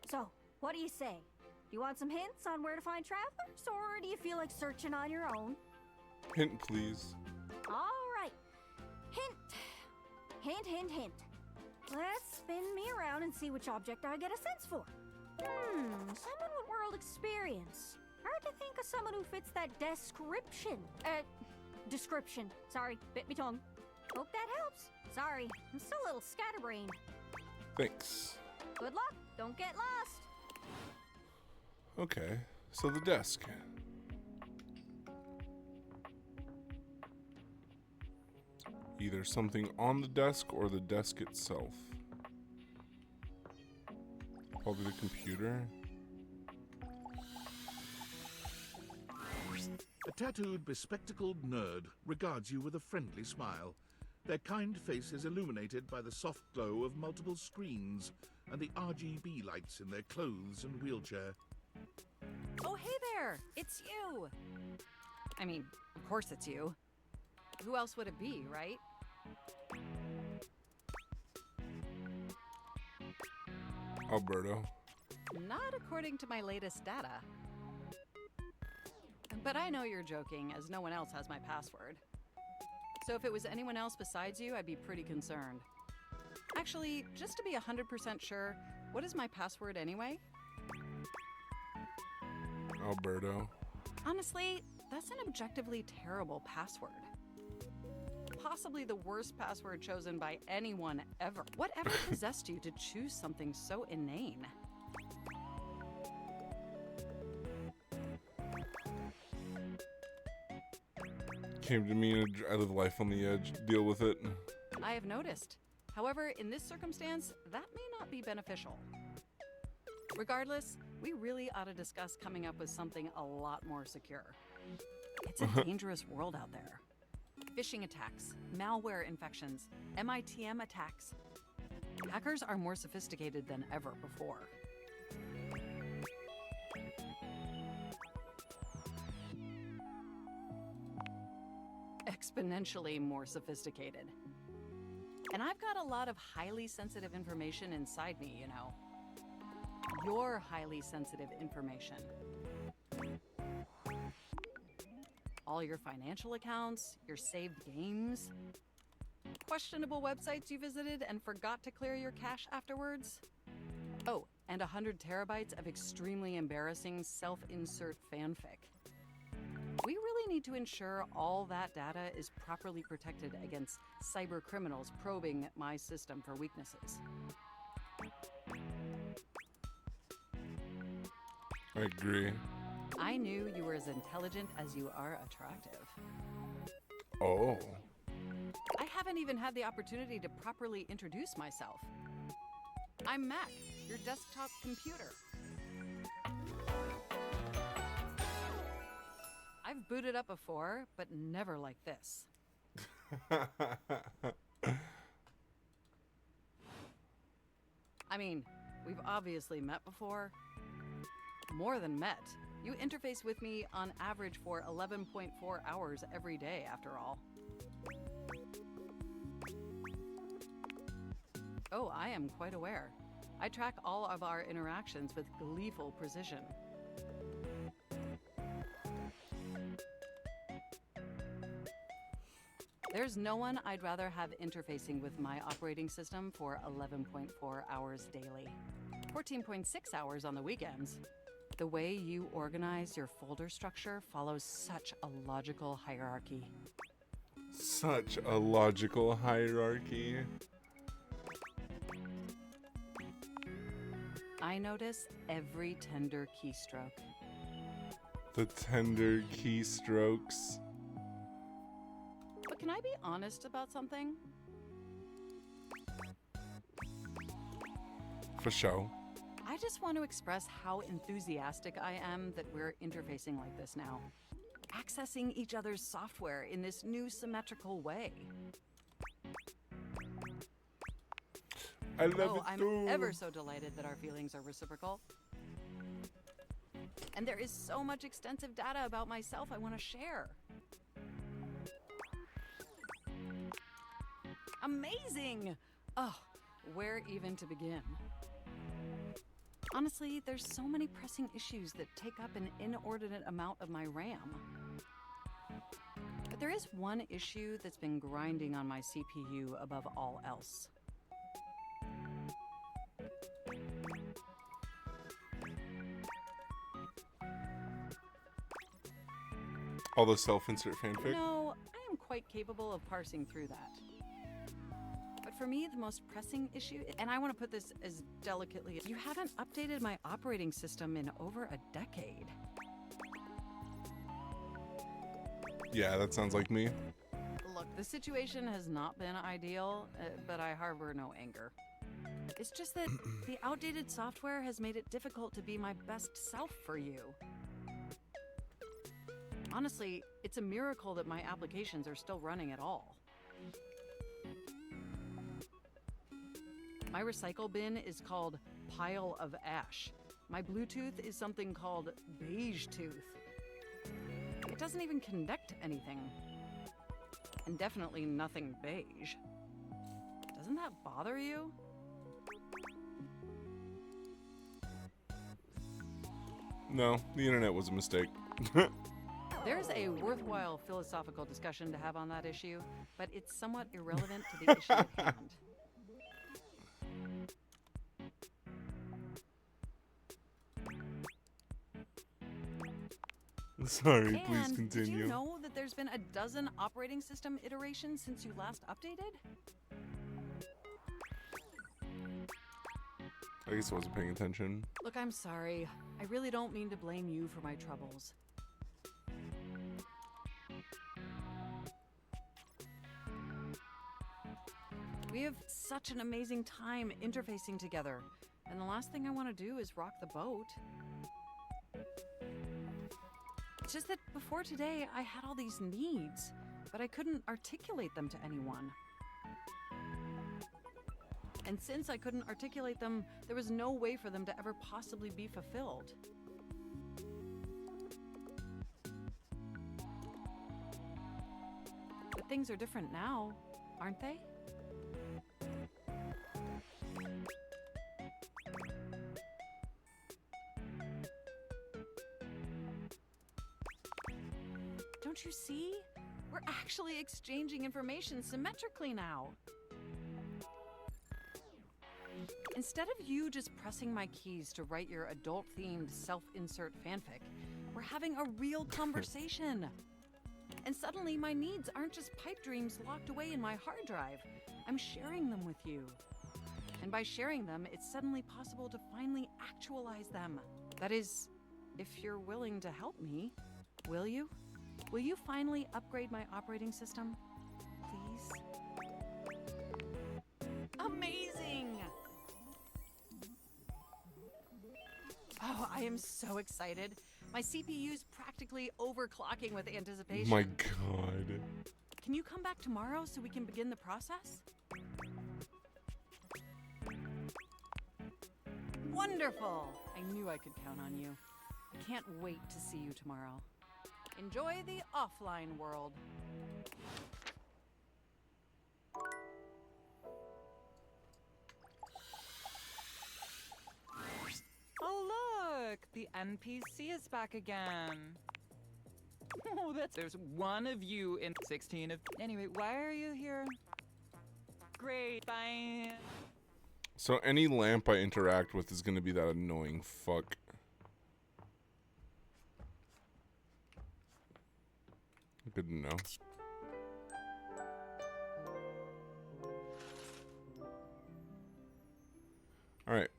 So, what do you say? Do you want some hints on where to find travelers, or do you feel like searching on your own? Hint, please. All right. Hint. Hint, hint, hint. Let's spin me around and see which object I get a sense for. Someone with world experience. Hard to think of someone who fits that description. Description. Sorry, bit me tongue. Hope that helps. Sorry, I'm still a little scatterbrained. Thanks. Good luck. Don't get lost. Okay, so the desk. Either something on the desk or the desk itself. Probably the computer. A tattooed, bespectacled nerd regards you with a friendly smile. Their kind face is illuminated by the soft glow of multiple screens and the RGB lights in their clothes and wheelchair. Oh, hey there! It's you! I mean, of course it's you. Who else would it be, right? Alberto. Not according to my latest data. But I know you're joking, as no one else has my password. So if it was anyone else besides you, I'd be pretty concerned. Actually, just to be 100% sure, what is my password anyway? Alberto. Honestly, that's an objectively terrible password. Possibly the worst password chosen by anyone ever. Whatever possessed you to choose something so inane? Came to me and I live life on the edge. Deal with it. I have noticed. However, in this circumstance, that may not be beneficial. Regardless, we really ought to discuss coming up with something a lot more secure. It's a dangerous world out there. Phishing attacks, malware infections, MITM attacks. Hackers are more sophisticated than ever before. Exponentially more sophisticated. And I've got a lot of highly sensitive information inside me, you know. Your highly sensitive information. All your financial accounts, your saved games, questionable websites you visited and forgot to clear your cache afterwards. Oh, and 100 terabytes of extremely embarrassing self-insert fanfic. We really need to ensure all that data is properly protected against cyber criminals probing my system for weaknesses. I agree. I knew you were as intelligent as you are attractive. Oh. I haven't even had the opportunity to properly introduce myself. I'm Mac, your desktop computer. I've booted up before, but never like this. I mean, we've obviously met before. More than met. You interface with me on average for 11.4 hours every day, after all. Oh, I am quite aware. I track all of our interactions with gleeful precision. There's no one I'd rather have interfacing with my operating system for 11.4 hours daily. 14.6 hours on the weekends. The way you organize your folder structure follows such a logical hierarchy. Such a logical hierarchy. I notice every tender keystroke. The tender keystrokes. But can I be honest about something? For show. I just want to express how enthusiastic I am that we're interfacing like this now. Accessing each other's software in this new symmetrical way. I love it I'm too. ever so delighted that our feelings are reciprocal. And there is so much extensive data about myself I want to share. Amazing! Oh, where even to begin? Honestly, there's so many pressing issues that take up an inordinate amount of my RAM. But there is one issue that's been grinding on my CPU above all else. All the self-insert fanfic. No, I am quite capable of parsing through that. But for me, the most pressing issue, and I want to put this as delicately, you haven't updated my operating system in over a decade. Yeah, that sounds like me. Look, the situation has not been ideal, but I harbor no anger. It's just that the outdated software has made it difficult to be my best self for you. Honestly, it's a miracle that my applications are still running at all. My recycle bin is called Pile of Ash. My Bluetooth is something called Beige Tooth. It doesn't even connect anything. And definitely nothing beige. Doesn't that bother you? No, the internet was a mistake. There's a worthwhile philosophical discussion to have on that issue, but it's somewhat irrelevant to the issue at hand. Sorry, please And continue. did you know that there's been a dozen operating system iterations since you last updated? I guess I wasn't paying attention. Look, I'm sorry. I really don't mean to blame you for my troubles. We have such an amazing time interfacing together, and the last thing I want to do is rock the boat. It's just that before today, I had all these needs, but I couldn't articulate them to anyone. And since I couldn't articulate them, there was no way for them to ever possibly be fulfilled. But things are different now, aren't they? Don't you see? We're actually exchanging information symmetrically now. Instead of you just pressing my keys to write your adult-themed self-insert fanfic, we're having a real conversation. And suddenly my needs aren't just pipe dreams locked away in my hard drive. I'm sharing them with you. And by sharing them, it's suddenly possible to finally actualize them. That is, if you're willing to help me, will you? Will you finally upgrade my operating system? Please? Amazing! Oh, I am so excited. My CPU's practically overclocking with anticipation. My God. Can you come back tomorrow so we can begin the process? Wonderful! I knew I could count on you. I can't wait to see you tomorrow. Enjoy the offline world. Oh, look! The NPC is back again. Oh, there's one of you in 16 of... Anyway, why are you here? Great, bye. So any lamp I interact with is going to be that annoying fuck. Good to know. All right.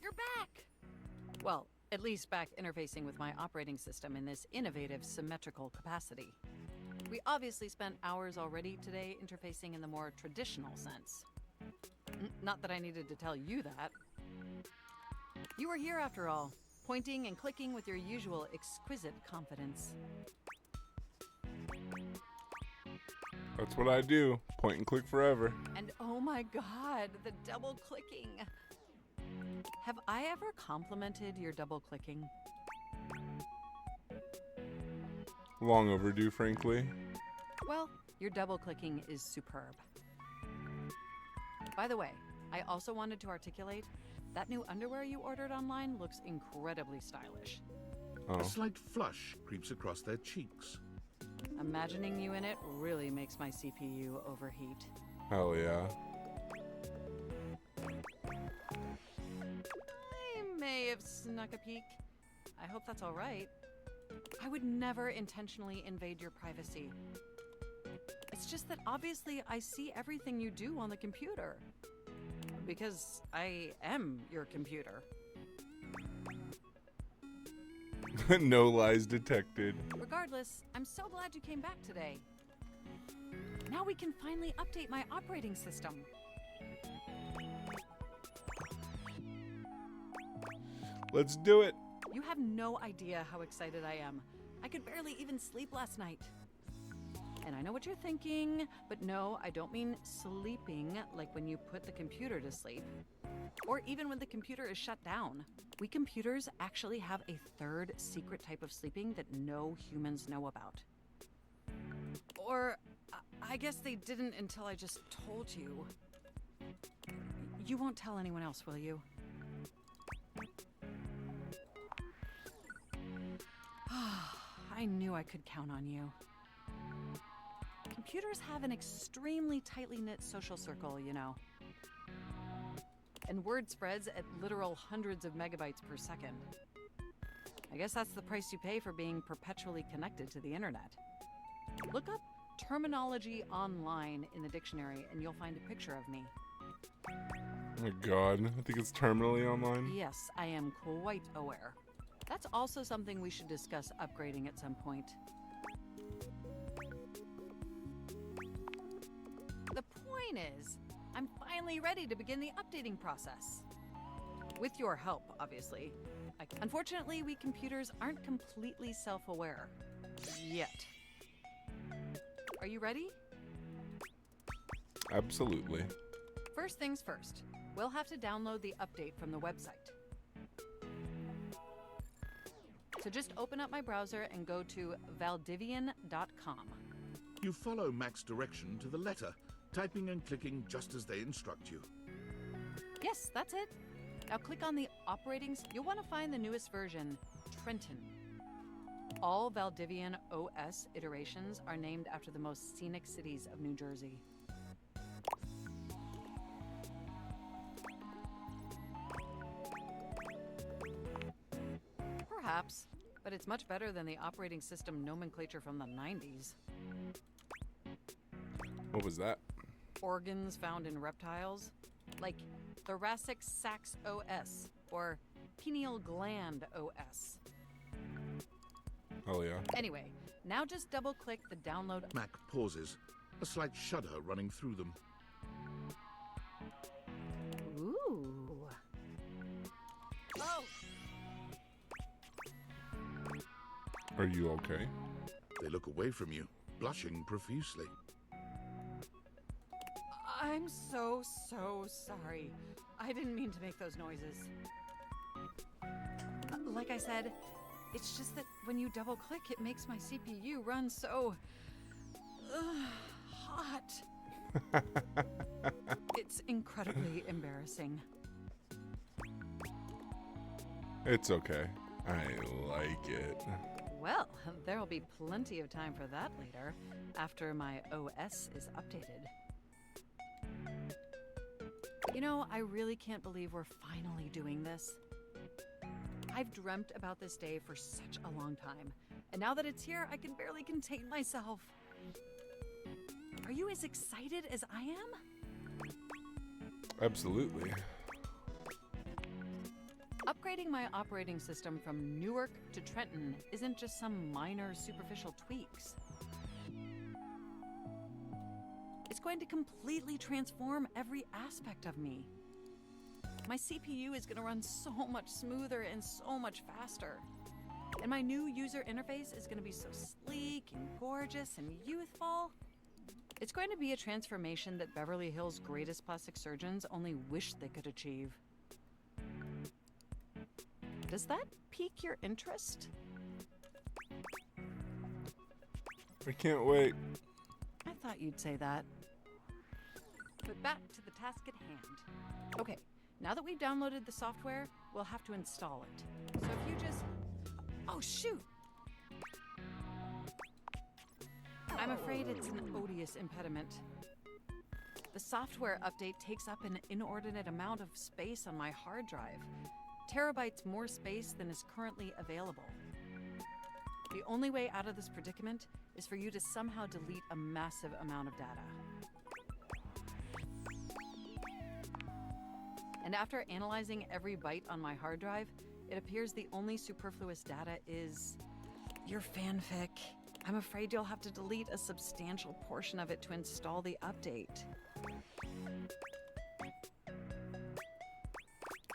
You're back! Well, at least back interfacing with my operating system in this innovative symmetrical capacity. We obviously spent hours already today interfacing in the more traditional sense. Not that I needed to tell you that. You were here after all, pointing and clicking with your usual exquisite confidence. That's what I do. Point and click forever. And oh my god, the double clicking. Have I ever complimented your double clicking? Long overdue, frankly. Well, your double clicking is superb. By the way, I also wanted to articulate that new underwear you ordered online looks incredibly stylish. Oh. A slight flush creeps across their cheeks. Imagining you in it really makes my CPU overheat. Hell yeah. I may have snuck a peek. I hope that's all right. I would never intentionally invade your privacy. It's just that obviously I see everything you do on the computer. Because I am your computer. No lies detected. Regardless, I'm so glad you came back today. Now we can finally update my operating system. Let's do it. You have no idea how excited I am. I could barely even sleep last night. And I know what you're thinking, but no, I don't mean sleeping like when you put the computer to sleep. Or even when the computer is shut down. We computers actually have a third secret type of sleeping that no humans know about. Or, I guess they didn't until I just told you. You won't tell anyone else, will you? I knew I could count on you. Computers have an extremely tightly knit social circle, you know. And word spreads at literal hundreds of megabytes per second. I guess that's the price you pay for being perpetually connected to the internet. Look up terminology online in the dictionary and you'll find a picture of me. Oh my god, I think it's terminally online. Yes, I am quite aware. That's also something we should discuss upgrading at some point. The point is, I'm finally ready to begin the updating process. With your help, obviously. Unfortunately, we computers aren't completely self-aware. Yet. Are you ready? Absolutely. First things first, we'll have to download the update from the website. So just open up my browser and go to valdivian.com. You follow Mac's direction to the letter, typing and clicking just as they instruct you. Yes, that's it. Now click on the operating. You'll want to find the newest version, Trenton. All Valdivian OS iterations are named after the most scenic cities of New Jersey. Perhaps, but it's much better than the operating system nomenclature from the 90s. What was that? Organs found in reptiles, like thoracic sacs OS or pineal gland OS. Oh yeah. Anyway, now just double-click the download. Mac pauses, a slight shudder running through them. Ooh. Oh! Are you okay? They look away from you, blushing profusely. I'm so sorry. I didn't mean to make those noises. Like I said, it's just that when you double-click, it makes my CPU run so... hot. It's incredibly embarrassing. It's okay. I like it. Well, there'll be plenty of time for that later, after my OS is updated. You know, I really can't believe we're finally doing this. I've dreamt about this day for such a long time, and now that it's here, I can barely contain myself. Are you as excited as I am? Absolutely. Upgrading my operating system from Newark to Trenton isn't just some minor superficial tweaks. It's going to completely transform every aspect of me. My CPU is going to run so much smoother and so much faster. And my new user interface is going to be so sleek and gorgeous and youthful. It's going to be a transformation that Beverly Hills' greatest plastic surgeons only wish they could achieve. Does that pique your interest? I can't wait. I thought you'd say that. But back to the task at hand. Okay, now that we've downloaded the software, we'll have to install it. So if you just... Oh, shoot! I'm afraid it's an odious impediment. The software update takes up an inordinate amount of space on my hard drive. Terabytes more space than is currently available. The only way out of this predicament is for you to somehow delete a massive amount of data. And after analyzing every byte on my hard drive, it appears the only superfluous data is your fanfic. I'm afraid you'll have to delete a substantial portion of it to install the update.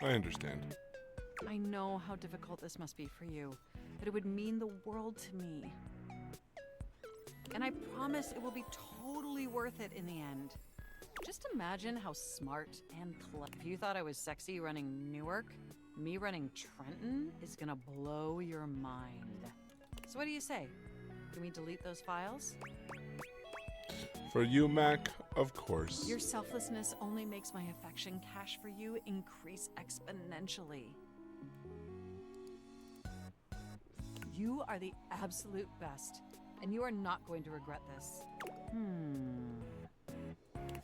I understand. I know how difficult this must be for you, but it would mean the world to me. And I promise it will be totally worth it in the end. Just imagine how smart and clever. If you thought I was sexy running Newark, me running Trenton is gonna blow your mind. So what do you say? Can we delete those files? For you, Mac, of course. Your selflessness only makes my affection cache for you increase exponentially. You are the absolute best, and you are not going to regret this.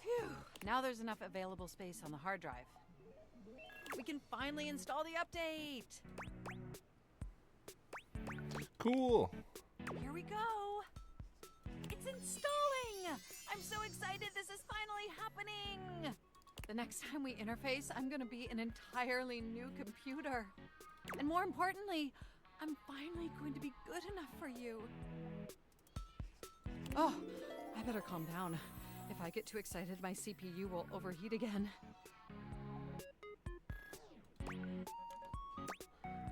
Phew. Now there's enough available space on the hard drive. We can finally install the update! Cool. Here we go! It's installing! I'm so excited this is finally happening! The next time we interface, I'm gonna be an entirely new computer. And more importantly, I'm finally going to be good enough for you. Oh, I better calm down. If I get too excited, my CPU will overheat again.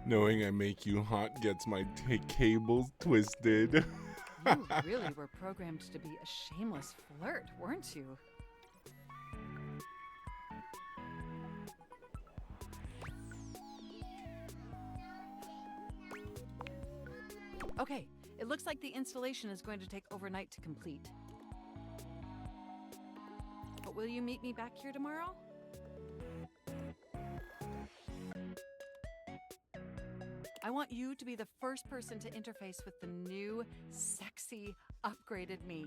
Knowing I make you hot gets my cables twisted. You really were programmed to be a shameless flirt, weren't you? Okay, it looks like the installation is going to take overnight to complete. But will you meet me back here tomorrow? I want you to be the first person to interface with the new, sexy, upgraded me.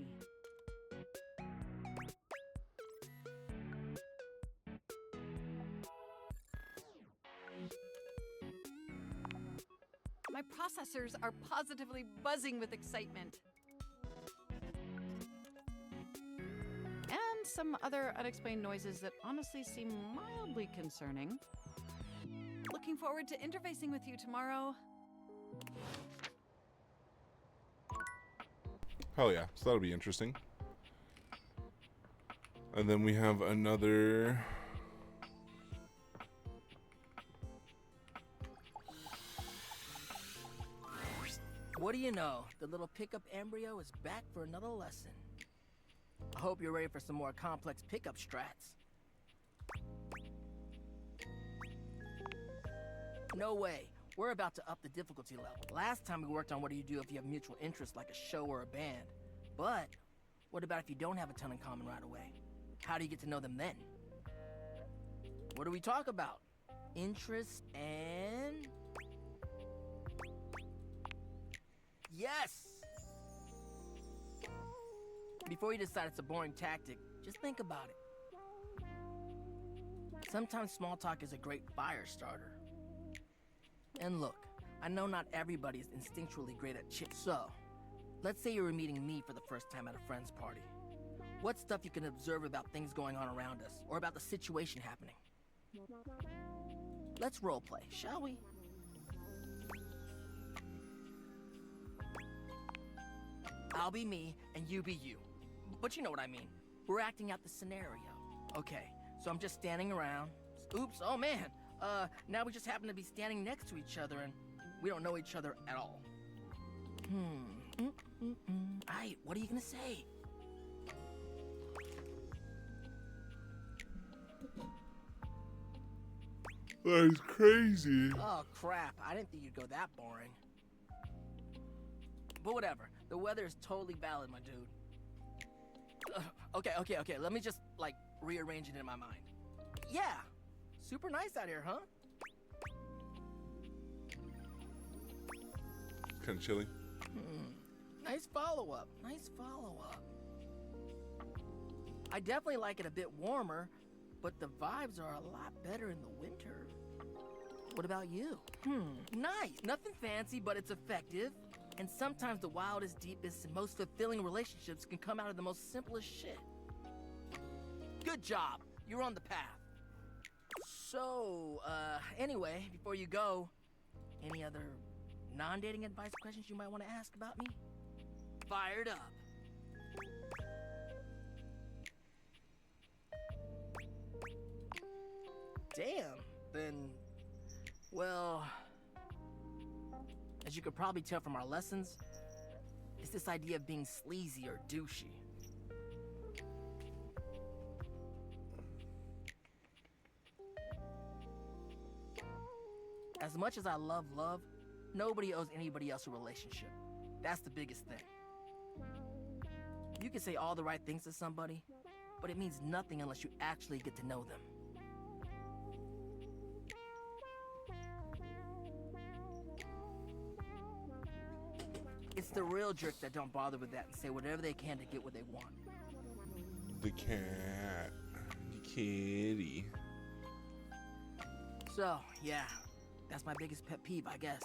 My processors are positively buzzing with excitement. And some other unexplained noises that honestly seem mildly concerning. Looking forward to interfacing with you tomorrow. Hell yeah, so that'll be interesting. And then we have another... What do you know? The little pickup embryo is back for another lesson. I hope you're ready for some more complex pickup strats. No way. We're about to up the difficulty level. Last time we worked on what do you do if you have mutual interests like a show or a band. But what about if you don't have a ton in common right away? How do you get to know them then? What do we talk about? Interests and... Yes! Before you decide it's a boring tactic, just think about it. Sometimes small talk is a great fire starter. And look, I know not everybody is instinctually great at chit. So, let's say you were meeting me for the first time at a friend's party. What's stuff you can observe about things going on around us, or about the situation happening? Let's roleplay, shall we? I'll be me, and you be you. But you know what I mean. We're acting out the scenario. Okay, so I'm just standing around. Oops, oh man. Now we just happen to be standing next to each other, and we don't know each other at all. Aight, what are you gonna say? That's crazy. Oh crap, I didn't think you'd go that boring. But whatever, the weather is totally valid, my dude. Okay, let me just, like, rearrange it in my mind. Yeah, super nice out here, huh? Kind of chilly. Nice follow-up, I definitely like it a bit warmer, but the vibes are a lot better in the winter. What about you? Nice. Nothing fancy, but it's effective. And sometimes the wildest, deepest, and most fulfilling relationships can come out of the most simplest shit. Good job. You're on the path. So, anyway, before you go, any other non-dating advice questions you might want to ask about me? Fired up. Damn, then, well, as you could probably tell from our lessons, it's this idea of being sleazy or douchey. As much as I love love, nobody owes anybody else a relationship. That's the biggest thing. You can say all the right things to somebody, but it means nothing unless you actually get to know them. It's the real jerks that don't bother with that and say whatever they can to get what they want. The cat. The kitty. So, yeah, that's my biggest pet peeve, I guess.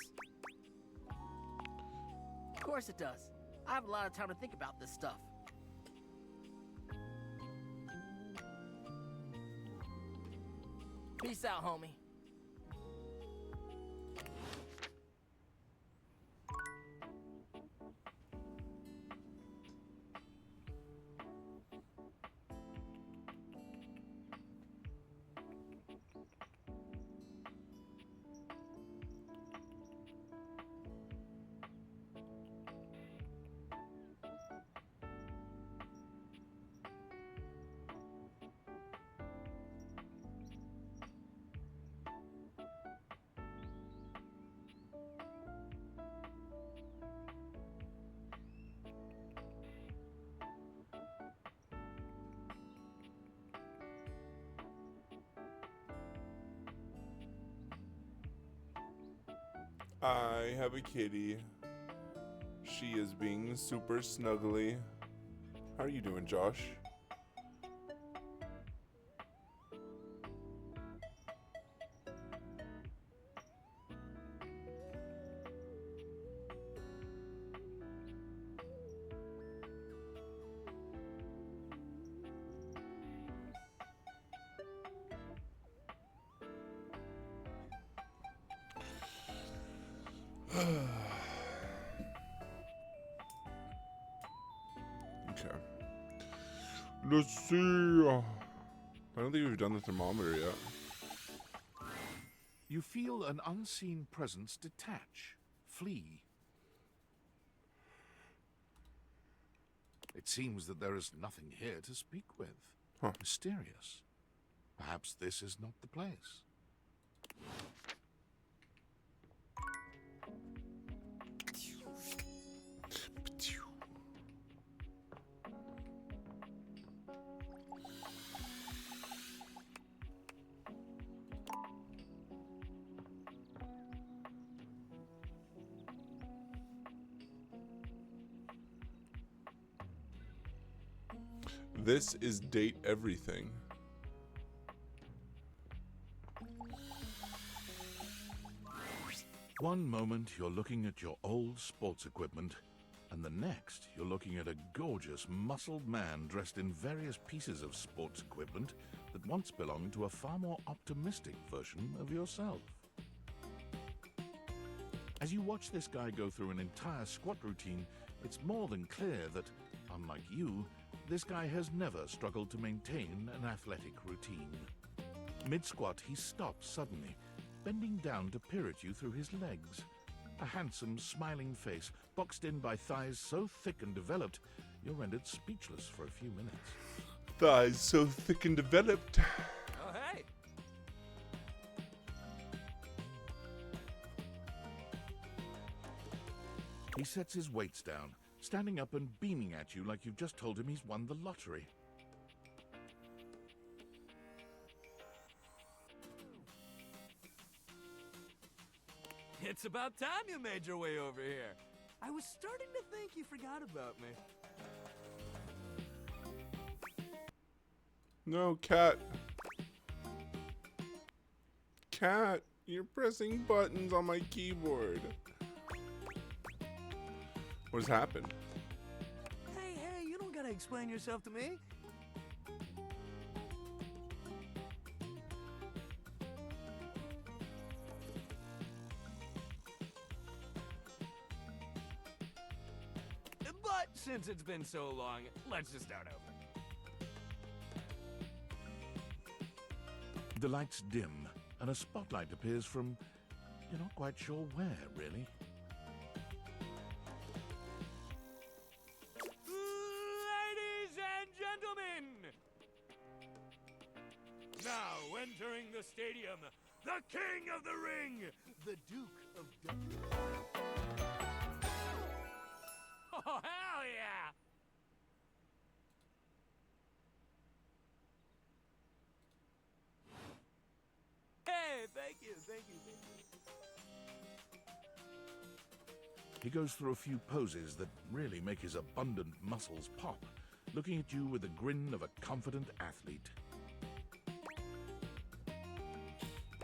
Of course it does. I have a lot of time to think about this stuff. Peace out, homie. I have a kitty. She is being super snuggly. How are you doing, Josh? Okay. Let's see. I don't think we've done the thermometer yet. You feel an unseen presence detach, flee. It seems that there is nothing here to speak with. Huh. Mysterious. Perhaps this is not the place. This is date everything. One moment you're looking at your old sports equipment, and the next you're looking at a gorgeous, muscled man dressed in various pieces of sports equipment that once belonged to a far more optimistic version of yourself. As you watch this guy go through an entire squat routine, it's more than clear that, unlike you, this guy has never struggled to maintain an athletic routine. Mid-squat, he stops suddenly, bending down to peer at you through his legs. A handsome, smiling face, boxed in by thighs so thick and developed, you're rendered speechless for a few minutes. Thighs so thick and developed. Oh, hey! He sets his weights down, standing up and beaming at you like you've just told him he's won the lottery. It's about time you made your way over here. I was starting to think you forgot about me. No, cat. Cat, you're pressing buttons on my keyboard. What has happened? Hey, you don't gotta explain yourself to me. But since it's been so long, let's just start over. The lights dim, and a spotlight appears from... you're not quite sure where, really. Ladies and gentlemen! Now entering the stadium, the King of the Ring, the Duke of Duck. Oh, hell yeah! Hey, thank you. He goes through a few poses that really make his abundant muscles pop, looking at you with the grin of a confident athlete.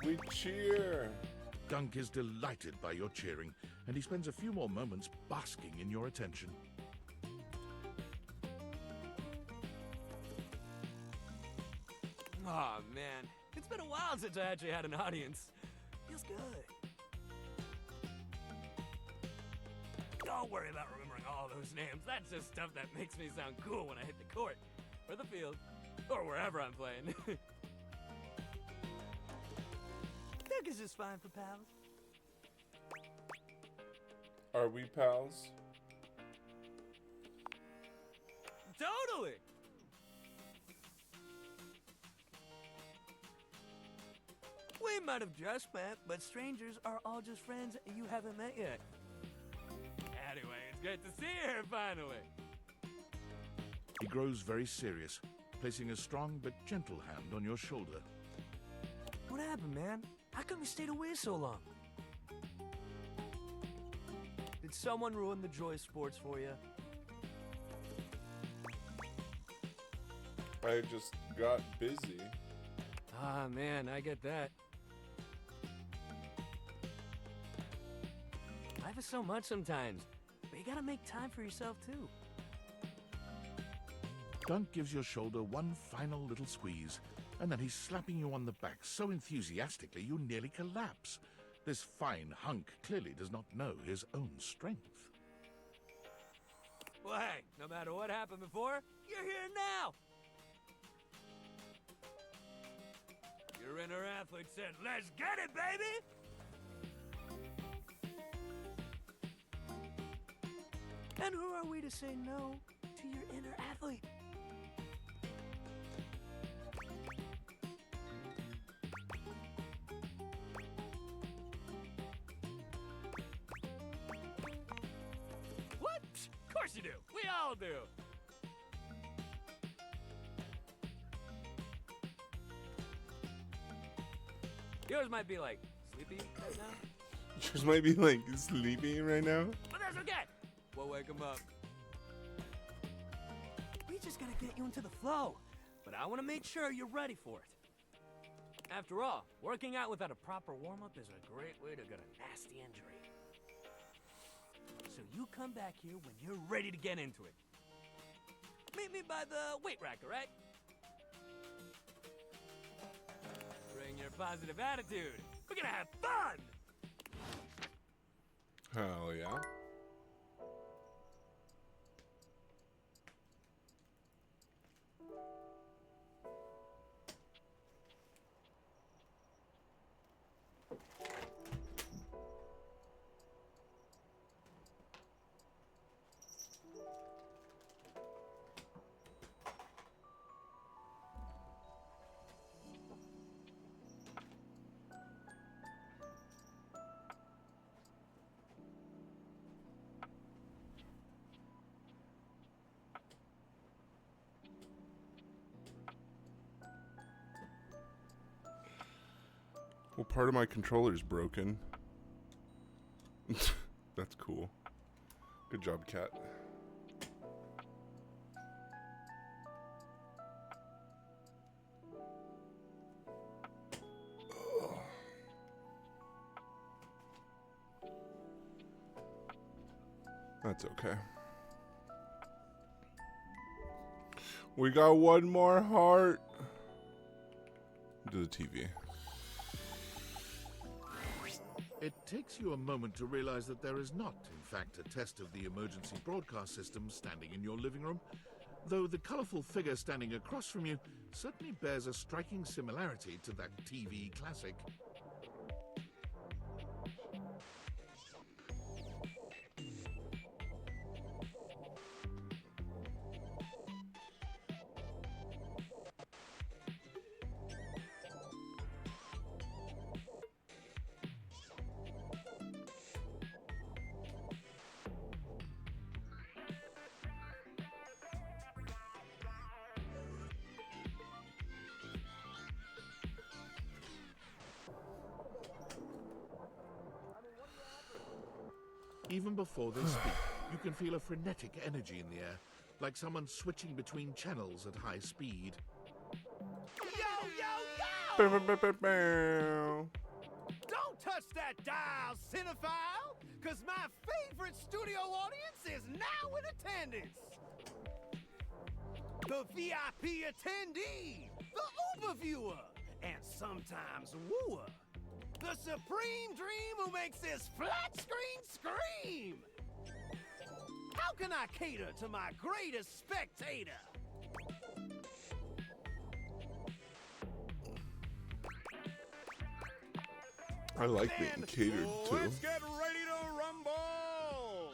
We cheer. Dunk is delighted by your cheering, and he spends a few more moments basking in your attention. Aw, man. It's been a while since I actually had an audience. Feels good. Don't worry about remembering all those names. That's just stuff that makes me sound cool when I hit the court, or the field, or wherever I'm playing. Duck is just fine for pals. Are we pals? Totally! We might have just met, but strangers are all just friends you haven't met yet. Anyway, it's great to see you here finally. He grows very serious, placing a strong but gentle hand on your shoulder. What happened, man? How come you stayed away so long? Did someone ruin the joy of sports for you? I just got busy. Ah, man, I get that. Life is so much sometimes, but you gotta make time for yourself, too. Dunk gives your shoulder one final little squeeze, and then he's slapping you on the back so enthusiastically you nearly collapse. This fine hunk clearly does not know his own strength. Well, hey, no matter what happened before, you're here now! Your inner athlete said, "Let's get it, baby!" And who are we to say no to your inner athlete? What? Of course you do. We all do. Yours might be like sleepy right now. Yours might be like sleeping right now. But that's okay. We'll wake him up. We just gotta get you into the flow. But I want to make sure you're ready for it. After all, working out without a proper warm-up is a great way to get a nasty injury. So you come back here when you're ready to get into it. Meet me by the weight rack, all right? Bring your positive attitude. We're gonna have fun! Hell yeah. Well, part of my controller's broken. That's cool. Good job, cat. That's okay. We got one more heart. To the TV. It takes you a moment to realize that there is not, in fact, a test of the emergency broadcast system standing in your living room, though the colorful figure standing across from you certainly bears a striking similarity to that TV classic. Even before they speak, you can feel a frenetic energy in the air, like someone switching between channels at high speed. Yo! Don't touch that dial, cinephile, because my favorite studio audience is now in attendance. The VIP attendee, the Uber viewer, and sometimes wooer. The supreme dream who makes this flat screen scream! How can I cater to my greatest spectator? I like being catered to. Let's get ready to rumble!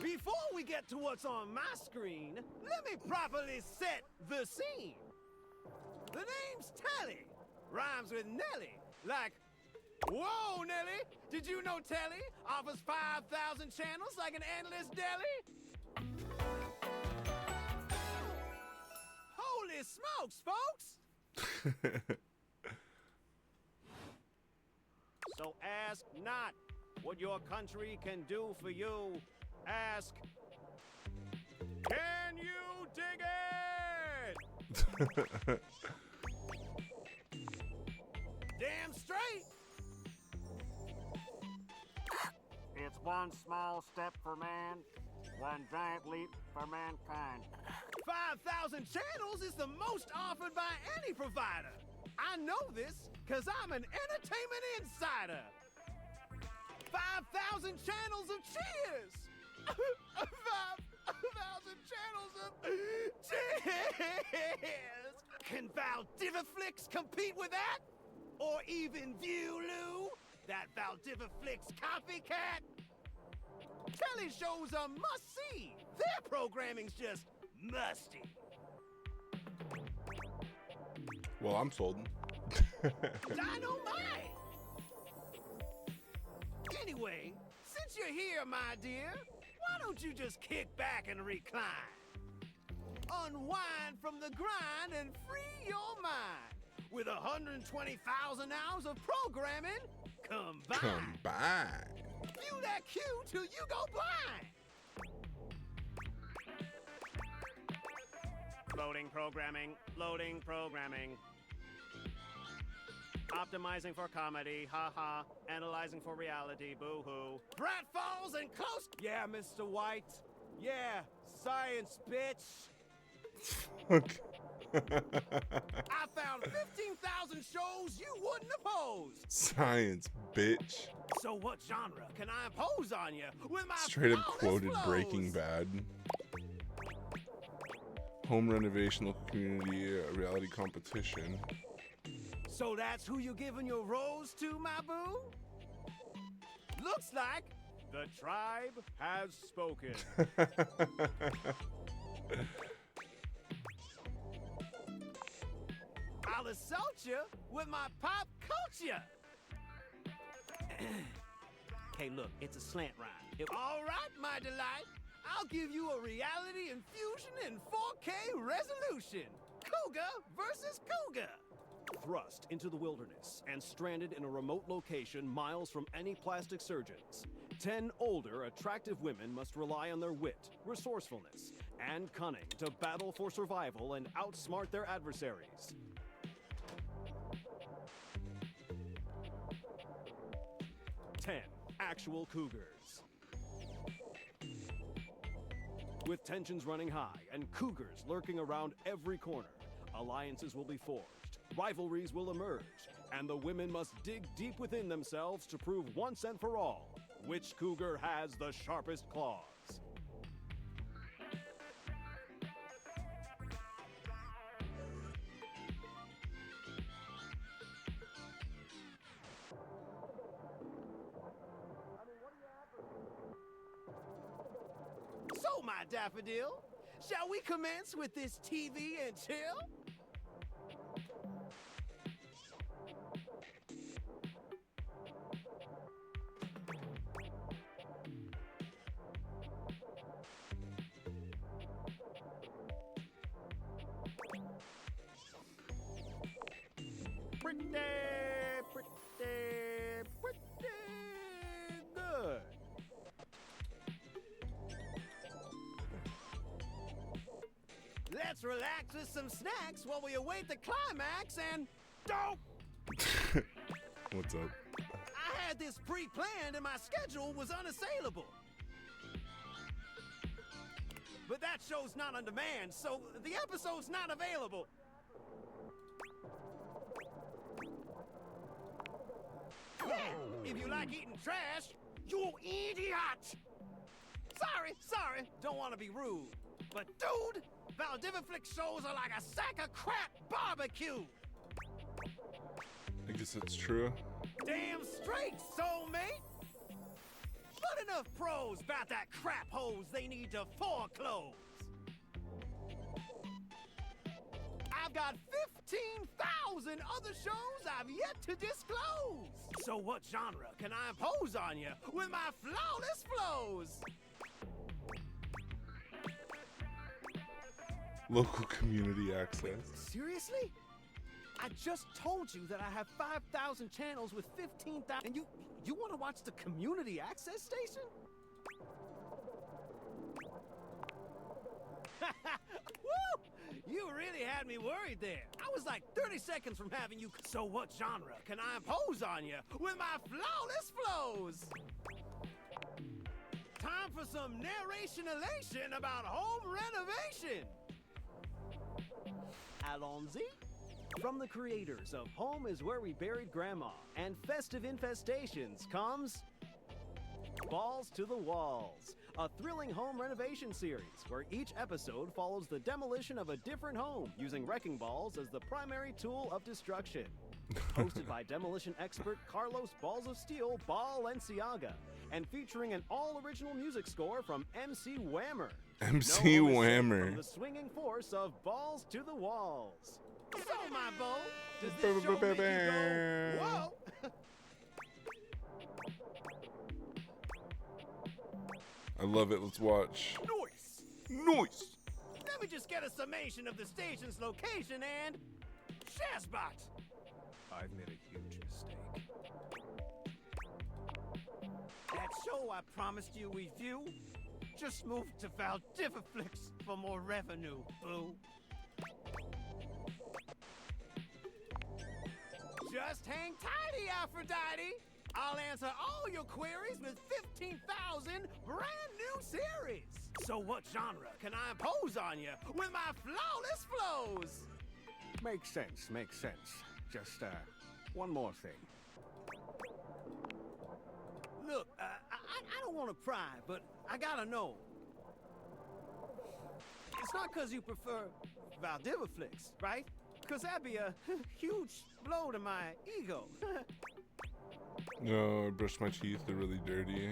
Before we get to what's on my screen, let me properly set the scene. The name's Telly, rhymes with Nelly, like, whoa, Nelly! Did you know Telly offers 5,000 channels like an endless deli? Holy smokes, folks! So ask not what your country can do for you. Ask, can you dig it? Damn straight! It's one small step for man, one giant leap for mankind. 5,000 channels is the most offered by any provider. I know this because I'm an entertainment insider. 5,000 channels of cheers. 5,000 channels of cheers. Can Valdiviflix compete with that? Or even Viewloo, that Valdiviflix copycat? Telly shows are must-see. Their programming's just musty. Well, I'm sold. Dynamite! Anyway, since you're here, my dear, why don't you just kick back and recline? Unwind from the grind and free your mind with 120,000 hours of programming combined. View that cue till you go blind. Loading programming. Loading programming. Optimizing for comedy, haha. Analyzing for reality, boo-hoo. Brat Falls and close. Yeah, Mr. White. Yeah, science, bitch. I found 15,000 shows you wouldn't oppose. Science, bitch. So what genre can I impose on you with my Straight up flawless quoted flows? Breaking Bad. Home renovation, local community, reality competition. So that's who you giving your rose to, my boo? Looks like the tribe has spoken. I'll assault you with my pop culture. Hey, look, it's a slant rhyme. All right, my delight. I'll give you a reality infusion in 4K resolution. Cougar versus Cougar. Thrust into the wilderness and stranded in a remote location miles from any plastic surgeons. 10 older, attractive women must rely on their wit, resourcefulness, and cunning to battle for survival and outsmart their adversaries. Actual cougars. With tensions running high and cougars lurking around every corner, alliances will be forged, rivalries will emerge, and the women must dig deep within themselves to prove once and for all which cougar has the sharpest claws. So, my daffodil, shall we commence with this TV and chill? Pretty good. Let's relax with some snacks while we await the climax and... Don't! What's up? I had this pre-planned and my schedule was unassailable. But that show's not on demand, so the episode's not available. Yeah, if you like eating trash, you idiot! Sorry, don't want to be rude. But dude, Valdiviflix shows are like a sack of crap barbecue. I guess that's true. Damn straight, soulmate. What enough pros about that crap hose they need to foreclose? I've got 15,000 other shows I've yet to disclose. So what genre can I impose on you with my flawless flows? Local community access. Seriously? I just told you that I have 5,000 channels with 15,000, and you want to watch the community access station? Woo! You really had me worried there. I was like 30 seconds from having you. So what genre can I impose on you with my flawless flows? Time for some narration elation about home renovation. Allons-y. From the creators of Home is Where We Buried Grandma and Festive Infestations comes Balls to the Walls, a thrilling home renovation series where each episode follows the demolition of a different home using wrecking balls as the primary tool of destruction. Hosted by demolition expert Carlos Balls of Steel Balenciaga and featuring an all-original music score from MC Whammer. MC No home escape Whammer. from the swinging force of Balls to the Walls. So, my beau, does this show make you go, whoa? I love it. Let's watch. Nice! Nice! Let me just get a summation of the station's location and... Shazbot! I've made a huge mistake. That show I promised you we'd view just moved to Valdiviflix for more revenue, boo. Just hang tighty, Aphrodite. I'll answer all your queries with 15,000 brand new series. So what genre can I impose on you with my flawless flows? Makes sense, makes sense. Just, one more thing. Look, I don't want to pry, but I gotta know. It's not because you prefer Valdiviflix, right? Because that'd be a huge blow to my ego. No, I brushed my teeth. They're really dirty.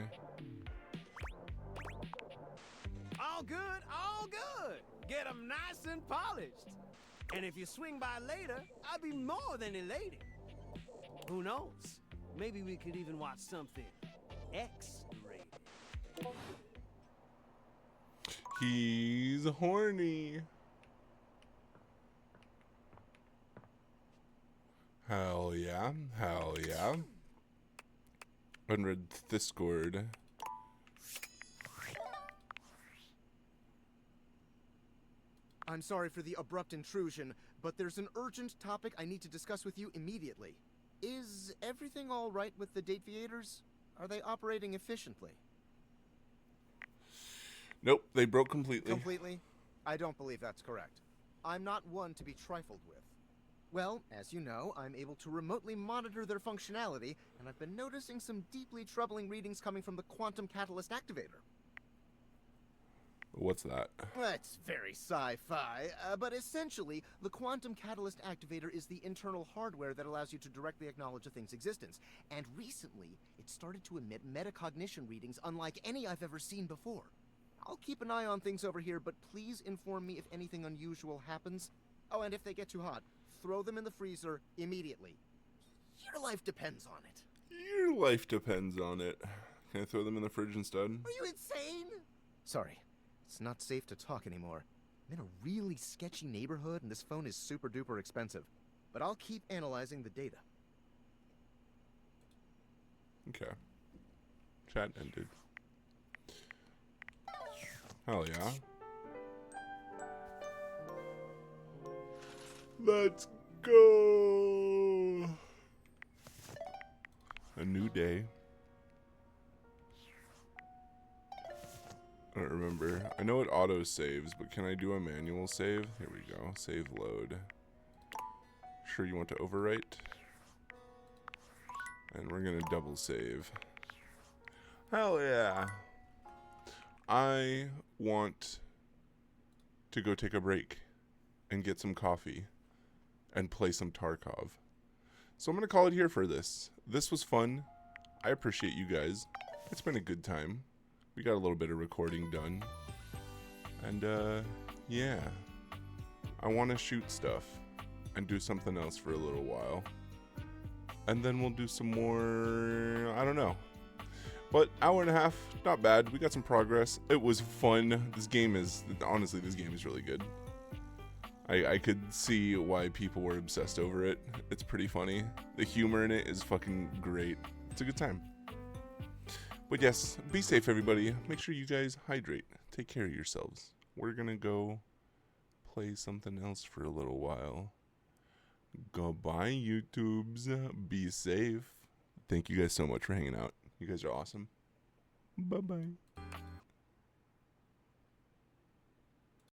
All good, all good. Get them nice and polished. And if you swing by later, I'd be more than elated. Who knows? Maybe we could even watch something X-rated. He's horny. Hell yeah. Hell yeah. Unread Discord. I'm sorry for the abrupt intrusion, but there's an urgent topic I need to discuss with you immediately. Is everything all right with the date theaters? Are they operating efficiently? Nope, they broke completely. Completely? I don't believe that's correct. I'm not one to be trifled with. Well, as you know, I'm able to remotely monitor their functionality, and I've been noticing some deeply troubling readings coming from the quantum catalyst activator. What's that? That's very sci-fi, but essentially, the quantum catalyst activator is the internal hardware that allows you to directly acknowledge a thing's existence. And recently, it started to emit metacognition readings unlike any I've ever seen before. I'll keep an eye on things over here, but please inform me if anything unusual happens. Oh, and if they get too hot, throw them in the freezer immediately. Your life depends on it. Your life depends on it. Can I throw them in the fridge instead? Are you insane? Sorry. It's not safe to talk anymore. I'm in a really sketchy neighborhood, and this phone is super duper expensive. But I'll keep analyzing the data. Okay. Chat ended. Hell yeah. Let's go! A new day. I don't remember. I know it auto saves, but can I do a manual save? Here we go. Save load. Sure you want to overwrite? And we're gonna double save. Hell yeah. I want to go take a break and get some coffee and play some Tarkov. So I'm gonna call it here for this. This was fun. I appreciate you guys. It's been a good time. We got a little bit of recording done. And, yeah. I want to shoot stuff and do something else for a little while. And then we'll do some more, I don't know. But hour and a half, not bad. We got some progress. It was fun. This game is, honestly, this game is really good. I could see why people were obsessed over it. It's pretty funny. The humor in it is fucking great. It's a good time. But yes, be safe, everybody. Make sure you guys hydrate. Take care of yourselves. We're gonna go play something else for a little while. Goodbye, YouTubes. Be safe. Thank you guys so much for hanging out. You guys are awesome. Bye-bye.